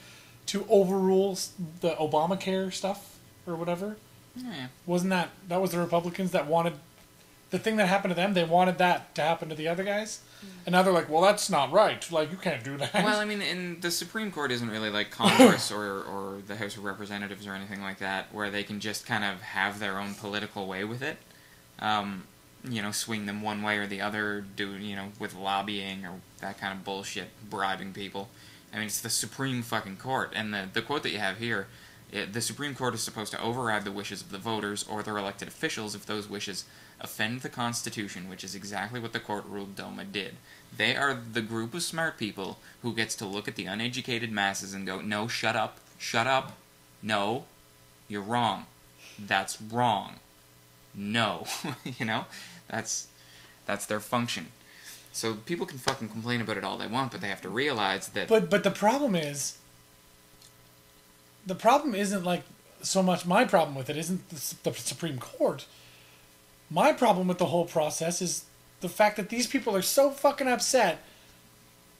to overrule the Obamacare stuff or whatever? Yeah. Wasn't that was the Republicans that wanted the thing that happened to them? They wanted that to happen to the other guys, and now they're like, "Well, that's not right. Like, you can't do that." Well, I mean, and the Supreme Court isn't really like Congress or the House of Representatives or anything like that, where they can just kind of have their own political way with it. Swing them one way or the other, with lobbying or that kind of bullshit, bribing people. I mean, it's the Supreme fucking Court, and the quote that you have here. The Supreme Court is supposed to override the wishes of the voters or their elected officials if those wishes offend the Constitution, which is exactly what the court ruled DOMA did. They are the group of smart people who gets to look at the uneducated masses and go, no, shut up, no, you're wrong, that's wrong, no, that's their function. So people can fucking complain about it all they want, but they have to realize that... But the problem is... The problem isn't like so much. My problem with it isn't the Supreme Court. My problem with the whole process is the fact that these people are so fucking upset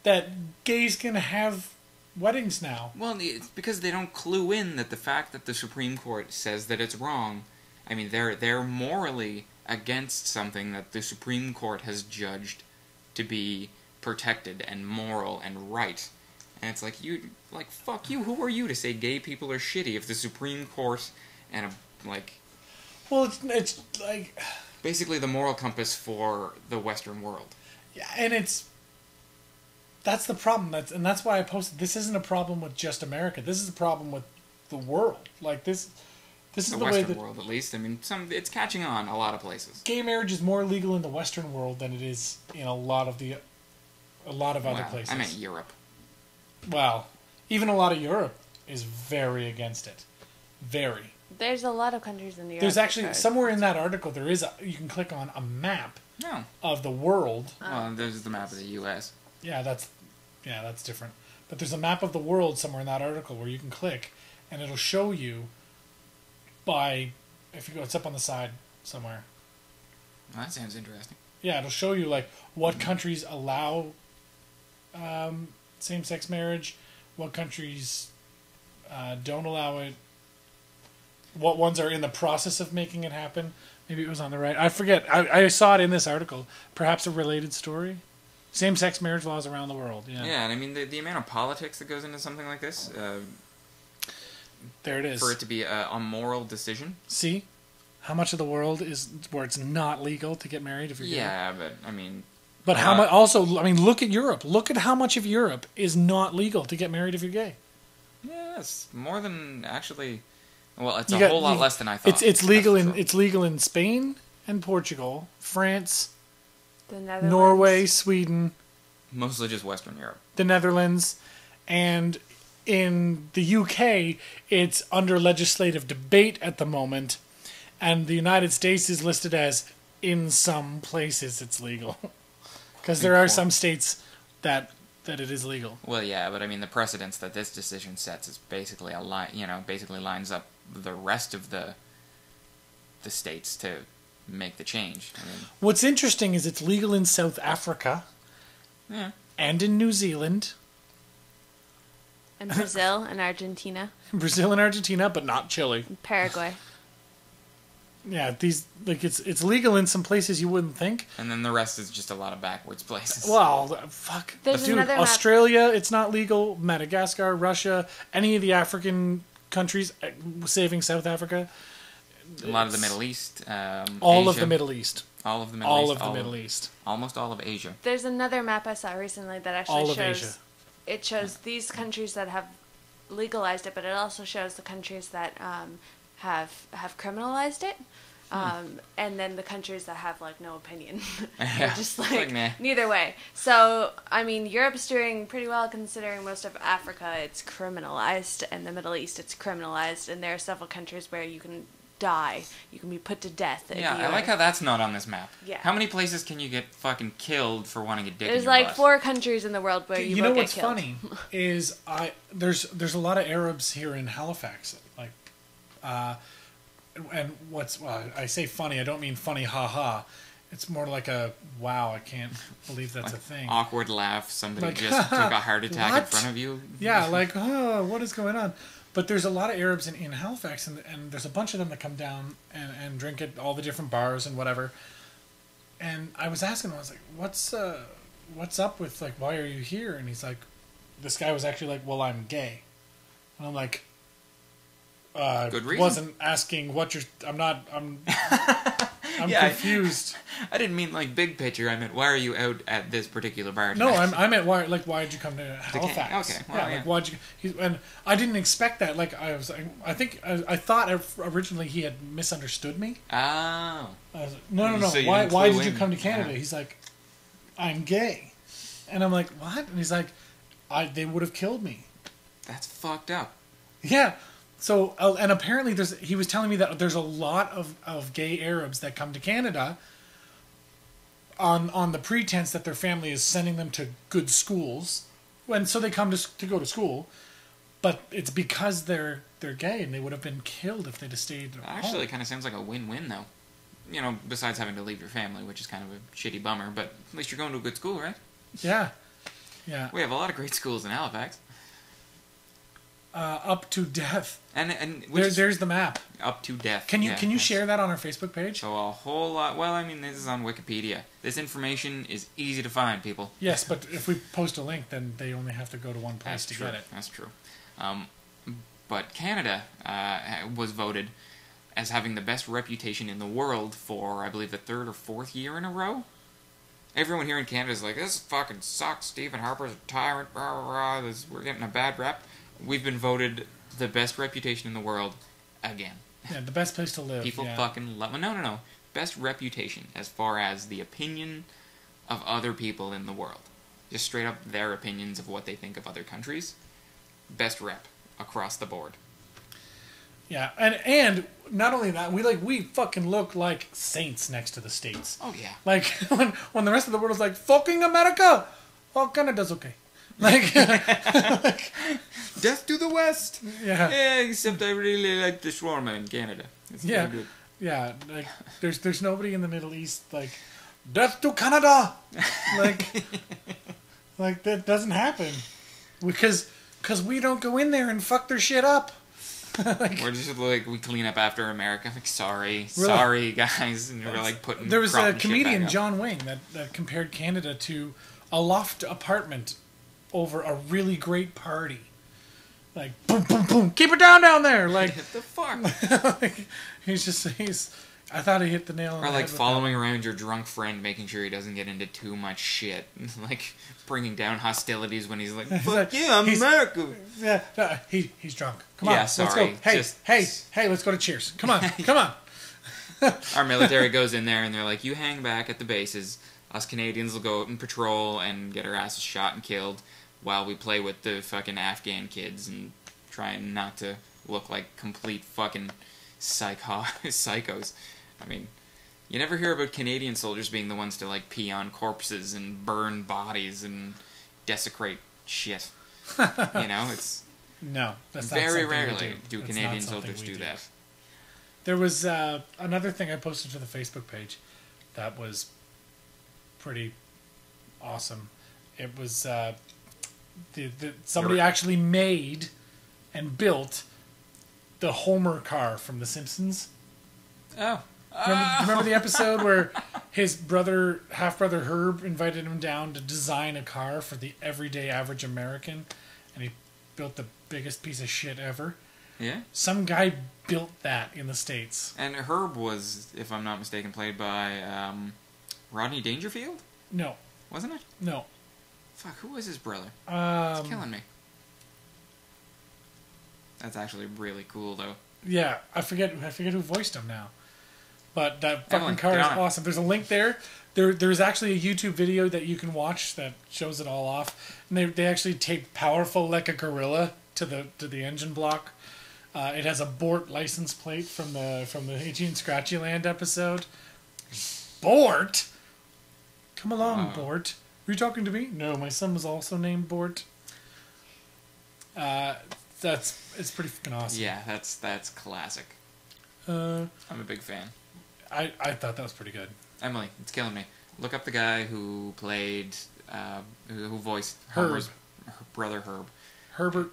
that gays can have weddings now. Well, it's because they don't clue in that the fact that the Supreme Court says that it's wrong. I mean, they're morally against something that the Supreme Court has judged to be protected and moral and right. And it's like, fuck you, who are you to say gay people are shitty if the Supreme Court and, Well, it's like... basically the moral compass for the Western world. Yeah, and that's the problem. That's why I posted, this isn't a problem with just America. This is a problem with the world. Like, this is the way that... The Western world, at least. I mean, it's catching on a lot of places. Gay marriage is more legal in the Western world than it is in a lot of other places. I meant Europe. Well, even a lot of Europe is very against it. Very. There's a lot of countries in Europe. There's actually, somewhere in that article, you can click on a map of the world. Well, there's the map of the U.S. Yeah, that's different. But there's a map of the world somewhere in that article where you can click, and it'll show you it's up on the side somewhere. Well, that sounds interesting. Yeah, it'll show you, like, what countries allow same-sex marriage, what countries don't allow it, what ones are in the process of making it happen. Maybe it was on the right. I forget. I saw it in this article. Perhaps a related story. Same-sex marriage laws around the world. Yeah. Yeah, and I mean the amount of politics that goes into something like this. There it is. For it to be a moral decision. See, how much of the world is where it's not legal to get married if you're gay? Yeah, but I mean. But how much? Also, I mean, look at Europe. Look at how much of Europe is not legal to get married if you're gay. Yeah, it's more than actually. Well, it's a whole lot less than I thought. It's legal in Spain and Portugal, France, the Netherlands, Norway, Sweden, mostly just Western Europe, the Netherlands, and in the UK, it's under legislative debate at the moment, and the United States is listed as in some places it's legal. Because there are some states that it is legal. Well, yeah, but I mean the precedence that this decision sets is basically basically lines up the rest of the states to make the change. I mean, what's interesting is it's legal in South Africa, and in New Zealand, and Brazil and Argentina. Brazil and Argentina, but not Chile. And Paraguay. Yeah, these it's legal in some places you wouldn't think. And then the rest is just a lot of backwards places. Well, fuck, There's dude. another map- Australia, it's not legal. Madagascar, Russia, any of the African countries, saving South Africa. A lot of the Middle East. All Asia, of the Middle East. All of the Middle All East. of the Middle East. Almost all of Asia. There's another map I saw recently that actually All of shows Asia. it shows these countries that have legalized it, but it also shows the countries that have criminalized it. And then the countries that have like no opinion. They're just like meh. neither way. So I mean, Europe's doing pretty well considering most of Africa it's criminalized, and the Middle East it's criminalized, and there are several countries where you can die, you can be put to death. If Yeah, you I like how that's not on this map. Yeah. How many places can you get fucking killed for wanting a dick in There's your like butt? 4 countries in the world where you know will get what's killed. funny is there's a lot of Arabs here in Halifax, like, and I say funny, I don't mean funny, haha. It's more like a wow, I can't believe that's a thing. Awkward laugh. Somebody Like, just took a heart attack in what? front of you. Yeah, like, oh, what is going on? But there's a lot of Arabs in Halifax, and there's a bunch of them that come down and drink at all the different bars and whatever. And I was asking him, I was like, what's up with, like, why are you here? And he's like, this guy was actually like, well, I'm gay. And I'm like, Good reason. wasn't asking what you're, I'm Yeah, confused. I didn't mean like big picture. I meant why are you out at this particular bar No, tonight? I meant why'd you come to Halifax? Okay, well, yeah. Like why'd you? And I didn't expect that. Like I thought originally he had misunderstood me. Oh. I was like, no. So you Why didn't did clue you in. come to Canada? Yeah. He's like, I'm gay, and I'm like, what? And he's like, they would have killed me. That's fucked up. Yeah. So and apparently he was telling me that there's a lot of gay Arabs that come to Canada on the pretense that their family is sending them to good schools, and so they come to go to school, but it's because they're gay and they would have been killed if they'd have stayed Actually, home. it kind of sounds like a win-win though. You know, besides having to leave your family, which is kind of a shitty bummer, but at least you're going to a good school, right? Yeah. We have a lot of great schools in Halifax. Up to death. And which is There's the map. up to death. Can you Yeah, share that on our Facebook page? So a whole lot. Well, I mean, this is on Wikipedia. This information is easy to find, people. Yes, but if we post a link, then they only have to go to one place That's to true. get it. That's true. But Canada was voted as having the best reputation in the world for, I believe, the 3rd or 4th year in a row. Everyone here in Canada is like, this fucking sucks. Stephen Harper's a tyrant. Rah, rah, rah. We're getting a bad rep. We've been voted the best reputation in the world again. Yeah, the best place to live. People yeah. fucking love. No. Best reputation as far as the opinion of other people in the world. Just straight up their opinions of what they think of other countries. Best rep across the board. Yeah, and not only that, we fucking look like saints next to the States. Oh yeah. Like when the rest of the world is like fucking America, well, Canada's okay. Like, Death to the West. yeah, Yeah, except I really like the shawarma in Canada. It's yeah, very good. yeah. Like there's nobody in the Middle East like death to Canada. Like that doesn't happen because we don't go in there and fuck their shit up. We're just like, we clean up after America. Like, sorry guys, and we're like putting. There was a propping shit comedian, back up. John Wayne, that compared Canada to a loft apartment over a really great party. Like, boom, boom, boom, keep it down there. Like, What the fuck? like, I thought he hit the nail on the Or head. like with following around your drunk friend, making sure he doesn't get into too much shit. Like bringing down hostilities when he's like, He's fuck like- yeah, I'm he's- America. that. Yeah, no, he's drunk. Come on, Yeah, let's go. sorry, Hey, just- hey, let's go to Cheers. Come on, come on. Our military goes in there and they're like, you hang back at the bases. Us Canadians will go out and patrol and get our asses shot and killed while we play with the fucking Afghan kids and try not to look like complete fucking psychos. I mean, you never hear about Canadian soldiers being the ones to like pee on corpses and burn bodies and desecrate shit. You know, it's No, that's not very something we rarely do That's Canadian not something soldiers we do that. There was another thing I posted to the Facebook page that was pretty awesome. It was somebody actually made and built the Homer car from The Simpsons. Oh, Remember the episode where his half brother Herb, invited him down to design a car for the everyday average American, and he built the biggest piece of shit ever? Yeah. Some guy built that in the States. And Herb was, if I'm not mistaken, played by Rodney Dangerfield? No. Wasn't it? No. Fuck, who was his brother? It's killing me. That's actually really cool, though. Yeah, I forget who voiced him now. But that fucking Emily, car get is on it. awesome. There's a link there. There's actually a YouTube video that you can watch that shows it all off. And they actually taped "Powerful Like a Gorilla" to the engine block. It has a Bort license plate from the Itchy and Scratchy Land episode. Bort? Come along, Bort. Were you talking to me? No, my son was also named Bort. It's pretty fucking awesome. Yeah, that's classic. I'm a big fan. I thought that was pretty good. Emily, it's killing me. Look up the guy who played, who voiced Herb. Homer's brother Herb. Herbert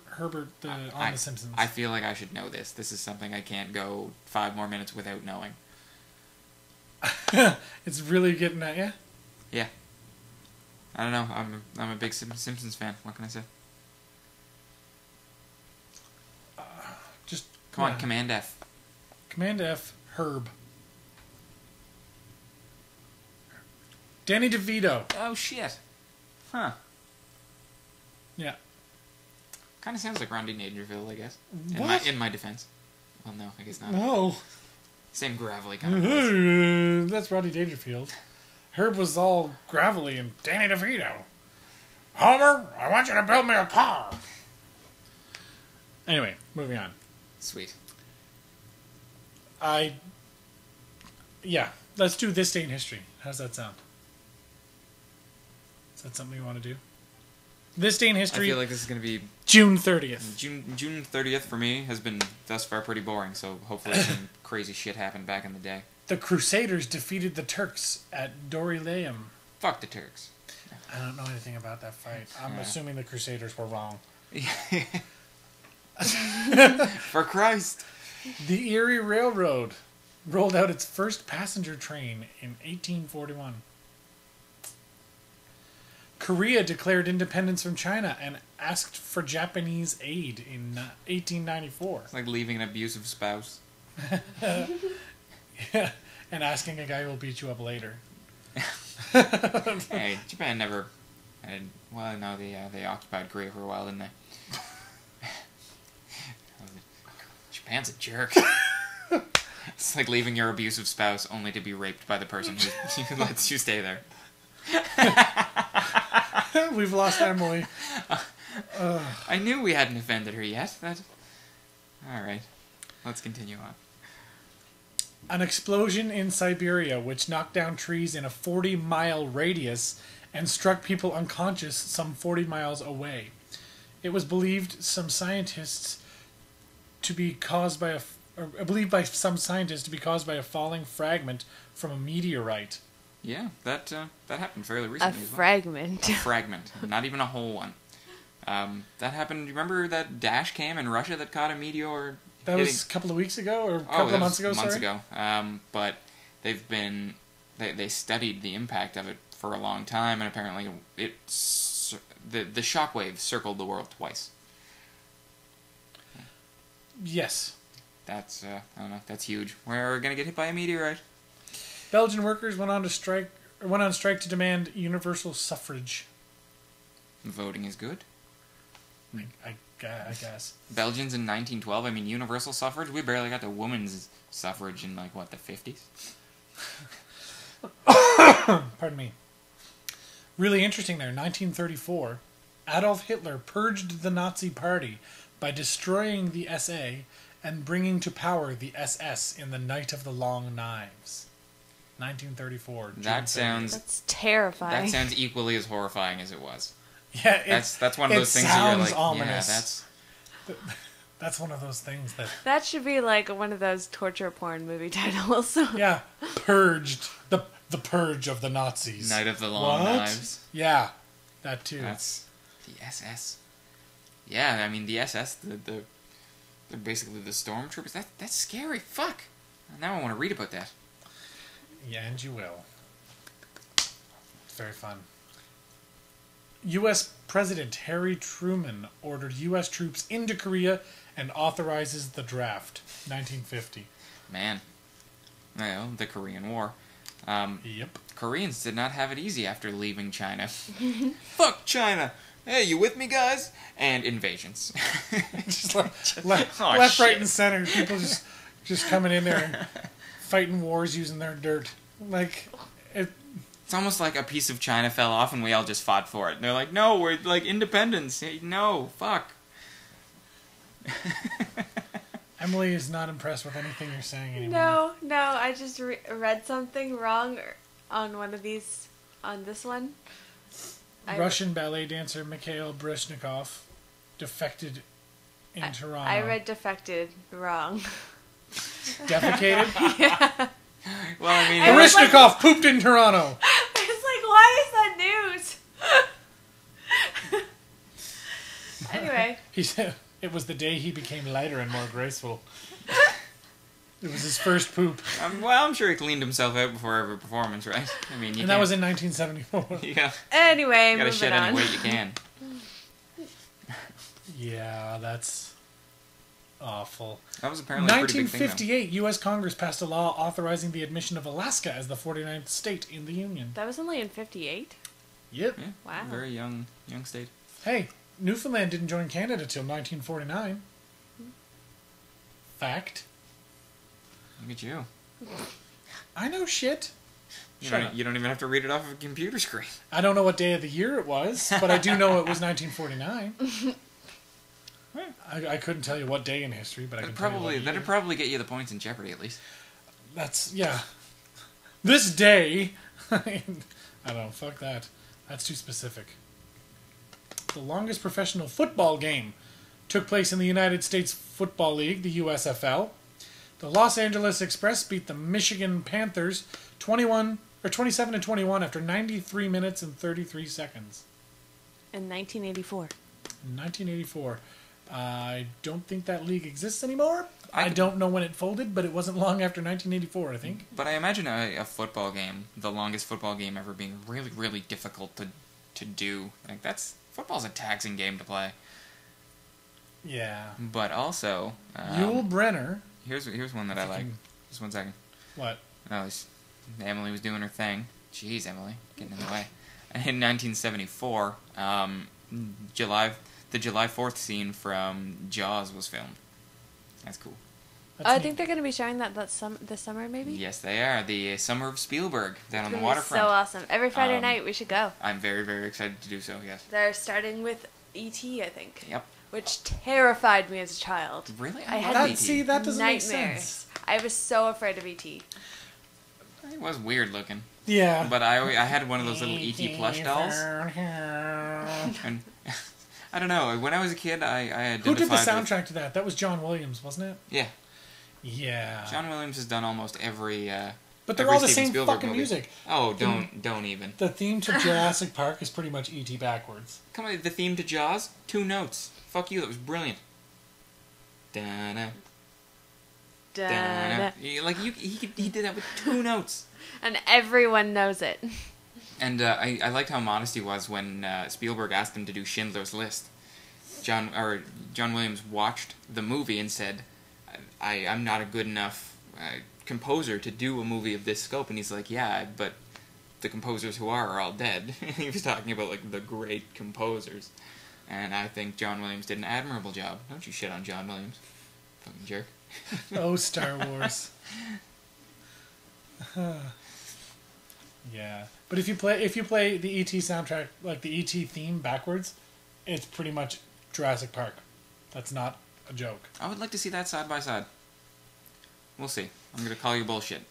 on The Simpsons. I feel like I should know this. This is something I can't go 5 more minutes without knowing. It's really getting at you. Yeah. I don't know. I'm a big Simpsons fan. What can I say? Just Come on, Command F. Command F. Herb. Danny DeVito. Oh shit. Huh. Yeah. Kind of sounds like Rodney Dangerfield, I guess. What? In my defense. Well, no, I guess not. No. Same gravelly kind of voice. That's Rodney Dangerfield. Herb was all gravelly and Danny DeVito. Homer, I want you to build me a car. Anyway, moving on. Sweet. Yeah, let's do This Day in History. How's that sound? Is that something you want to do? This Day in History. I feel like this is going to be... June 30th. June 30th for me has been thus far pretty boring, so hopefully some crazy shit happened back in the day. The Crusaders defeated the Turks at Dorylaeum. Fuck the Turks. I don't know anything about that fight. I'm assuming the Crusaders were wrong. For Christ. The Erie Railroad rolled out its first passenger train in 1841. Korea declared independence from China and asked for Japanese aid in 1894. It's like leaving an abusive spouse. Yeah, and asking a guy who will beat you up later. Hey, Japan never... Well, no, they occupied Korea for a while, didn't they? Japan's a jerk. It's like leaving your abusive spouse only to be raped by the person who lets you stay there. We've lost Emily. I knew we hadn't offended her yet. Alright. Let's continue on. An explosion in Siberia which knocked down trees in a 40-mile radius and struck people unconscious some 40 miles away. It was believed some scientists to be caused by by some scientists to be caused by a falling fragment from a meteorite. Yeah, that happened fairly A recently as well. fragment. A fragment, not even a whole one. That happened. You remember that dash cam in Russia that caught a meteor? That was a couple of weeks ago, or a couple of months ago. Months ago. But they studied the impact of it for a long time, and apparently the shockwave circled the world twice. Yes. That's I don't know. That's huge. We're gonna get hit by a meteorite. Belgian workers went on strike to demand universal suffrage. Voting is good. I guess. Belgians in 1912. I mean, universal suffrage. We barely got to women's suffrage in the 50s. Pardon me. Really interesting there. 1934, Adolf Hitler purged the Nazi Party by destroying the SA and bringing to power the SS in the Night of the Long Knives. 1934. That's terrifying. That sounds equally as horrifying as it was. Yeah, that's one of those things that you're like, ominous. Yeah, that's one of those things that... That should be like one of those torture porn movie titles. Yeah, purged. The purge of the Nazis. Night of the Long Knives. Yeah, that too. That's the SS. Yeah, I mean, the SS, they're basically the stormtroopers. That's scary. Fuck. Now I want to read about that. Yeah, and you will. It's very fun. U.S. President Harry Truman ordered U.S. troops into Korea and authorizes the draft. 1950. Man. Well, the Korean War. Yep. Koreans did not have it easy after leaving China. Fuck China! Hey, you with me, guys? And invasions. Just Oh, left, shit. right, and center. People just coming in there and fighting wars using their dirt. Like, It's almost like a piece of China fell off and we all just fought for it. And they're like, no, we're like independence. Hey, no, fuck. Emily is not impressed with anything you're saying anymore. No, I just read something wrong on one of these, on this one. Russian ballet dancer Mikhail Brezhnev defected in Toronto. I read defected wrong. Defecated? Yeah. Well, I mean, I was like- Brezhnev pooped in Toronto. I was like, why is that news? Anyway. He said it was the day he became lighter and more graceful. It was his first poop. well, I'm sure he cleaned himself out before every performance, right? I mean, And that was in 1974. Anyway, You gotta moving shed on. any weight you can. Yeah, that's awful. That was apparently a pretty big thing, though. 1958, U.S. Congress passed a law authorizing the admission of Alaska as the 49th state in the Union. That was only in 58? Yep. Yeah, Wow. very young state. Hey, Newfoundland didn't join Canada till 1949. Fact. Look at you. I know shit. You Shut don't, up. you don't even have to read it off of a computer screen. I don't know what day of the year it was, but I do know it was 1949. I couldn't tell you what day in history, but I can tell you what year. That'd probably get you the points in Jeopardy at least. That's, yeah. This day. I don't know, fuck that. That's too specific. The longest professional football game took place in the United States Football League, the USFL. The Los Angeles Express beat the Michigan Panthers 27-21 after 93 minutes and 33 seconds. In 1984. In 1984. I don't think that league exists anymore. I I- don't know when it folded, but it wasn't long after 1984, I think. But I imagine a football game, the longest football game ever, being really, really difficult to do. Like football's a taxing game to play. Yeah. But also, Yul Brenner. here's one that I like. Just 1 second. What? Oh, Emily was doing her thing. Jeez, Emily, getting in the way. In 1974, the July 4th scene from Jaws was filmed. That's cool. That's I neat. think they're going to be showing that this summer, maybe? Yes, they are. The Summer of Spielberg down on the It's gonna be waterfront. so awesome. Every Friday Um, night we should go. I'm very, very excited to do so, yes. They're starting with E.T., I think. Yep. Which terrified me as a child. Really? I I had love That, E.T. see, that doesn't make Nightmares. sense. I was so afraid of E.T. It was weird looking. Yeah. But I had one of those little E.T. plush dolls. And I don't know. When I was a kid, I identified Who did the with- soundtrack to that? That was John Williams, wasn't it? Yeah. Yeah. John Williams has done almost every But they're every all the Steven same Spielberg fucking movie. music. Oh, don't even. The theme to Jurassic Park is pretty much E.T. backwards. Come on, the theme to Jaws, 2 notes. Fuck you, that was brilliant. Da-na, Da-da. da-na. He did that with 2 notes. And everyone knows it. And I liked how modest he was when Spielberg asked him to do Schindler's List. John Williams watched the movie and said, I'm not a good enough composer to do a movie of this scope. And he's like, yeah, but the composers who are all dead. He was talking about like the great composers. And I think John Williams did an admirable job. Don't you shit on John Williams. Fucking jerk. Oh, Star Wars. Yeah. But if you play the E.T. soundtrack, like the E.T. theme backwards, it's pretty much Jurassic Park. That's not a joke. I would like to see that side by side. We'll see. I'm going to call you bullshit.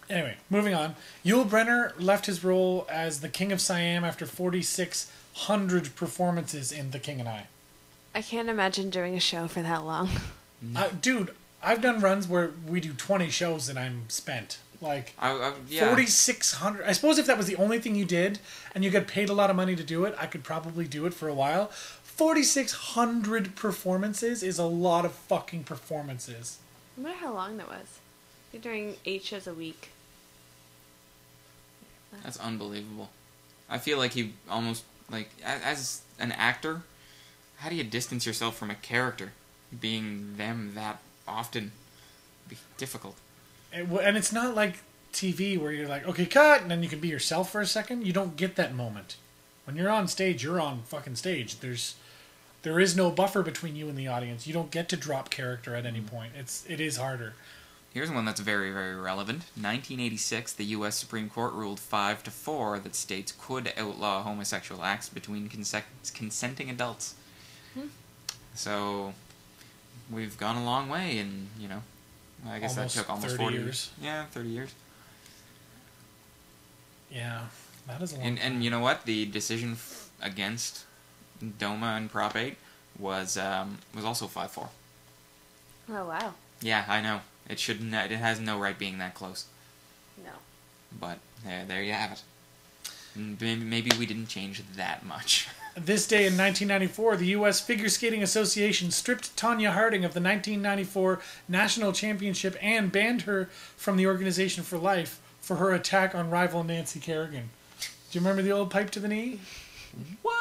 Anyway, moving on. Yul Brenner left his role as the King of Siam after 4,600 performances in The King and I. I can't imagine doing a show for that long. Dude, I've done runs where we do 20 shows and I'm spent. Like, Yeah. 4,600. I suppose if that was the only thing you did and you get paid a lot of money to do it, I could probably do it for a while. 4,600 performances is a lot of fucking performances. I wonder how long that was. You're doing 8 shows a week. That's unbelievable. I feel like he almost, like, as an actor, how do you distance yourself from a character being them that often? It'd be difficult. And it's not like TV where you're like, okay, cut, and then you can be yourself for a second. You don't get that moment. When you're on stage, you're on fucking stage. There is no buffer between you and the audience. You don't get to drop character at any point. It is harder. Here's one that's very, very relevant. 1986, the U.S. Supreme Court ruled 5-4 that states could outlaw homosexual acts between consenting adults. So, we've gone a long way, and, you know, I guess that took almost 40 years. Yeah, 30 years. Yeah, that is a long time. And you know what? The decision against DOMA and Prop 8 was also 5-4. Oh, wow. Yeah, I know. It shouldn't. It has no right being that close. No. But there you have it. Maybe we didn't change that much. This day in 1994, the U.S. Figure Skating Association stripped Tonya Harding of the 1994 National Championship and banned her from the organization for life for her attack on rival Nancy Kerrigan. Do you remember the old pipe to the knee? What?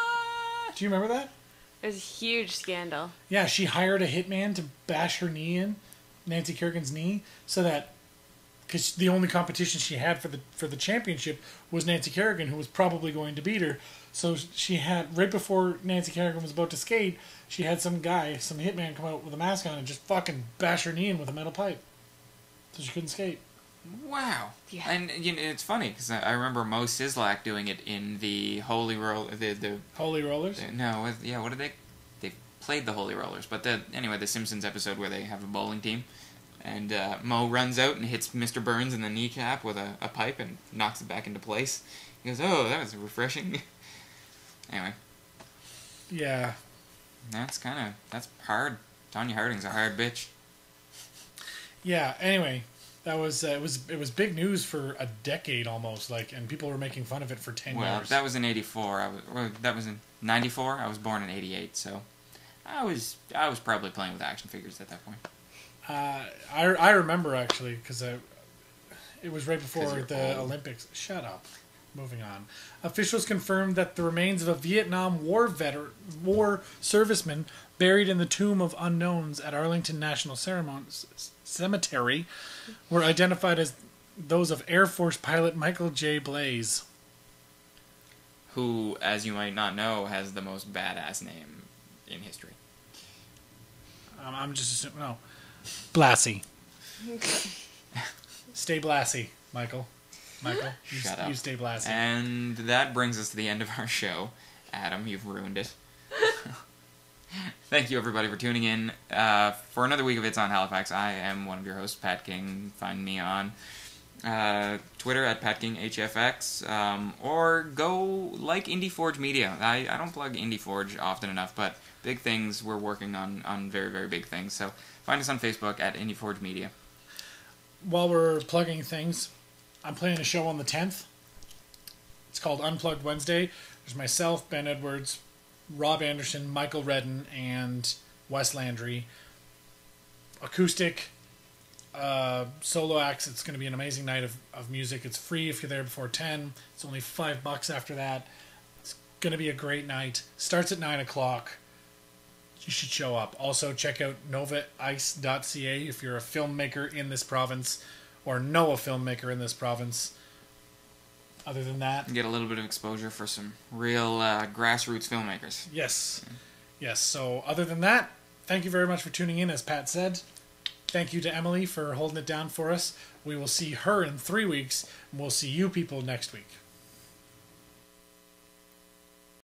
Do you remember that? It was a huge scandal. Yeah, she hired a hitman to bash her knee in, Nancy Kerrigan's knee, so that, because the only competition she had for the championship was Nancy Kerrigan, who was probably going to beat her. So she had, right before Nancy Kerrigan was about to skate, she had some hitman come out with a mask on and just fucking bash her knee in with a metal pipe. So she couldn't skate. Wow. Yeah. And you know, it's funny because I remember Mo Sislak doing it in the Holy Holy Rollers? What did they played the Holy Rollers, but anyway, the Simpsons episode where they have a bowling team, and Mo runs out and hits Mr. Burns in the kneecap with a pipe and knocks it back into place. He goes, "Oh, that was refreshing." Anyway. Yeah. That's hard. Tonya Harding's a hard bitch. Yeah, anyway, that was it was big news for a decade almost, and people were making fun of it for 10 years. Well, that was in 84. That was in 94. I was born in 88, so I was probably playing with action figures at that point. I remember actually because it was right before the old. Olympics. Shut up. Moving on. Officials confirmed that the remains of a Vietnam War serviceman buried in the Tomb of Unknowns at Arlington National Cemetery were identified as those of Air Force pilot Michael J. Blaze. Who, as you might not know, has the most badass name in history. I'm just assuming. No. Blassie. Stay Blassie, Michael. Shut up. You stay Blassie. And that brings us to the end of our show. Adam, you've ruined it. Thank you, everybody, for tuning in for another week of It's on Halifax. I am one of your hosts, Pat King. Find me on Twitter at PatKingHFX, or go like Indie Forge Media. I don't plug Indie Forge often enough, but big things, we're working on very, very big things. So find us on Facebook at Indie Forge Media. While we're plugging things, I'm playing a show on the 10th. It's called Unplugged Wednesday. There's myself, Ben Edwards, Rob Anderson, Michael Redden, and Wes Landry. Acoustic, solo acts. It's going to be an amazing night of music. It's free if you're there before 10. It's only $5 after that. It's going to be a great night. Starts at 9 o'clock. You should show up. Also, check out novaice.ca if you're a filmmaker in this province or know a filmmaker in this province. Other than that, Get a little bit of exposure for some real grassroots filmmakers. Yes. Yes. So other than that, thank you very much for tuning in, as Pat said. Thank you to Emily for holding it down for us. We will see her in 3 weeks, and we'll see you people next week.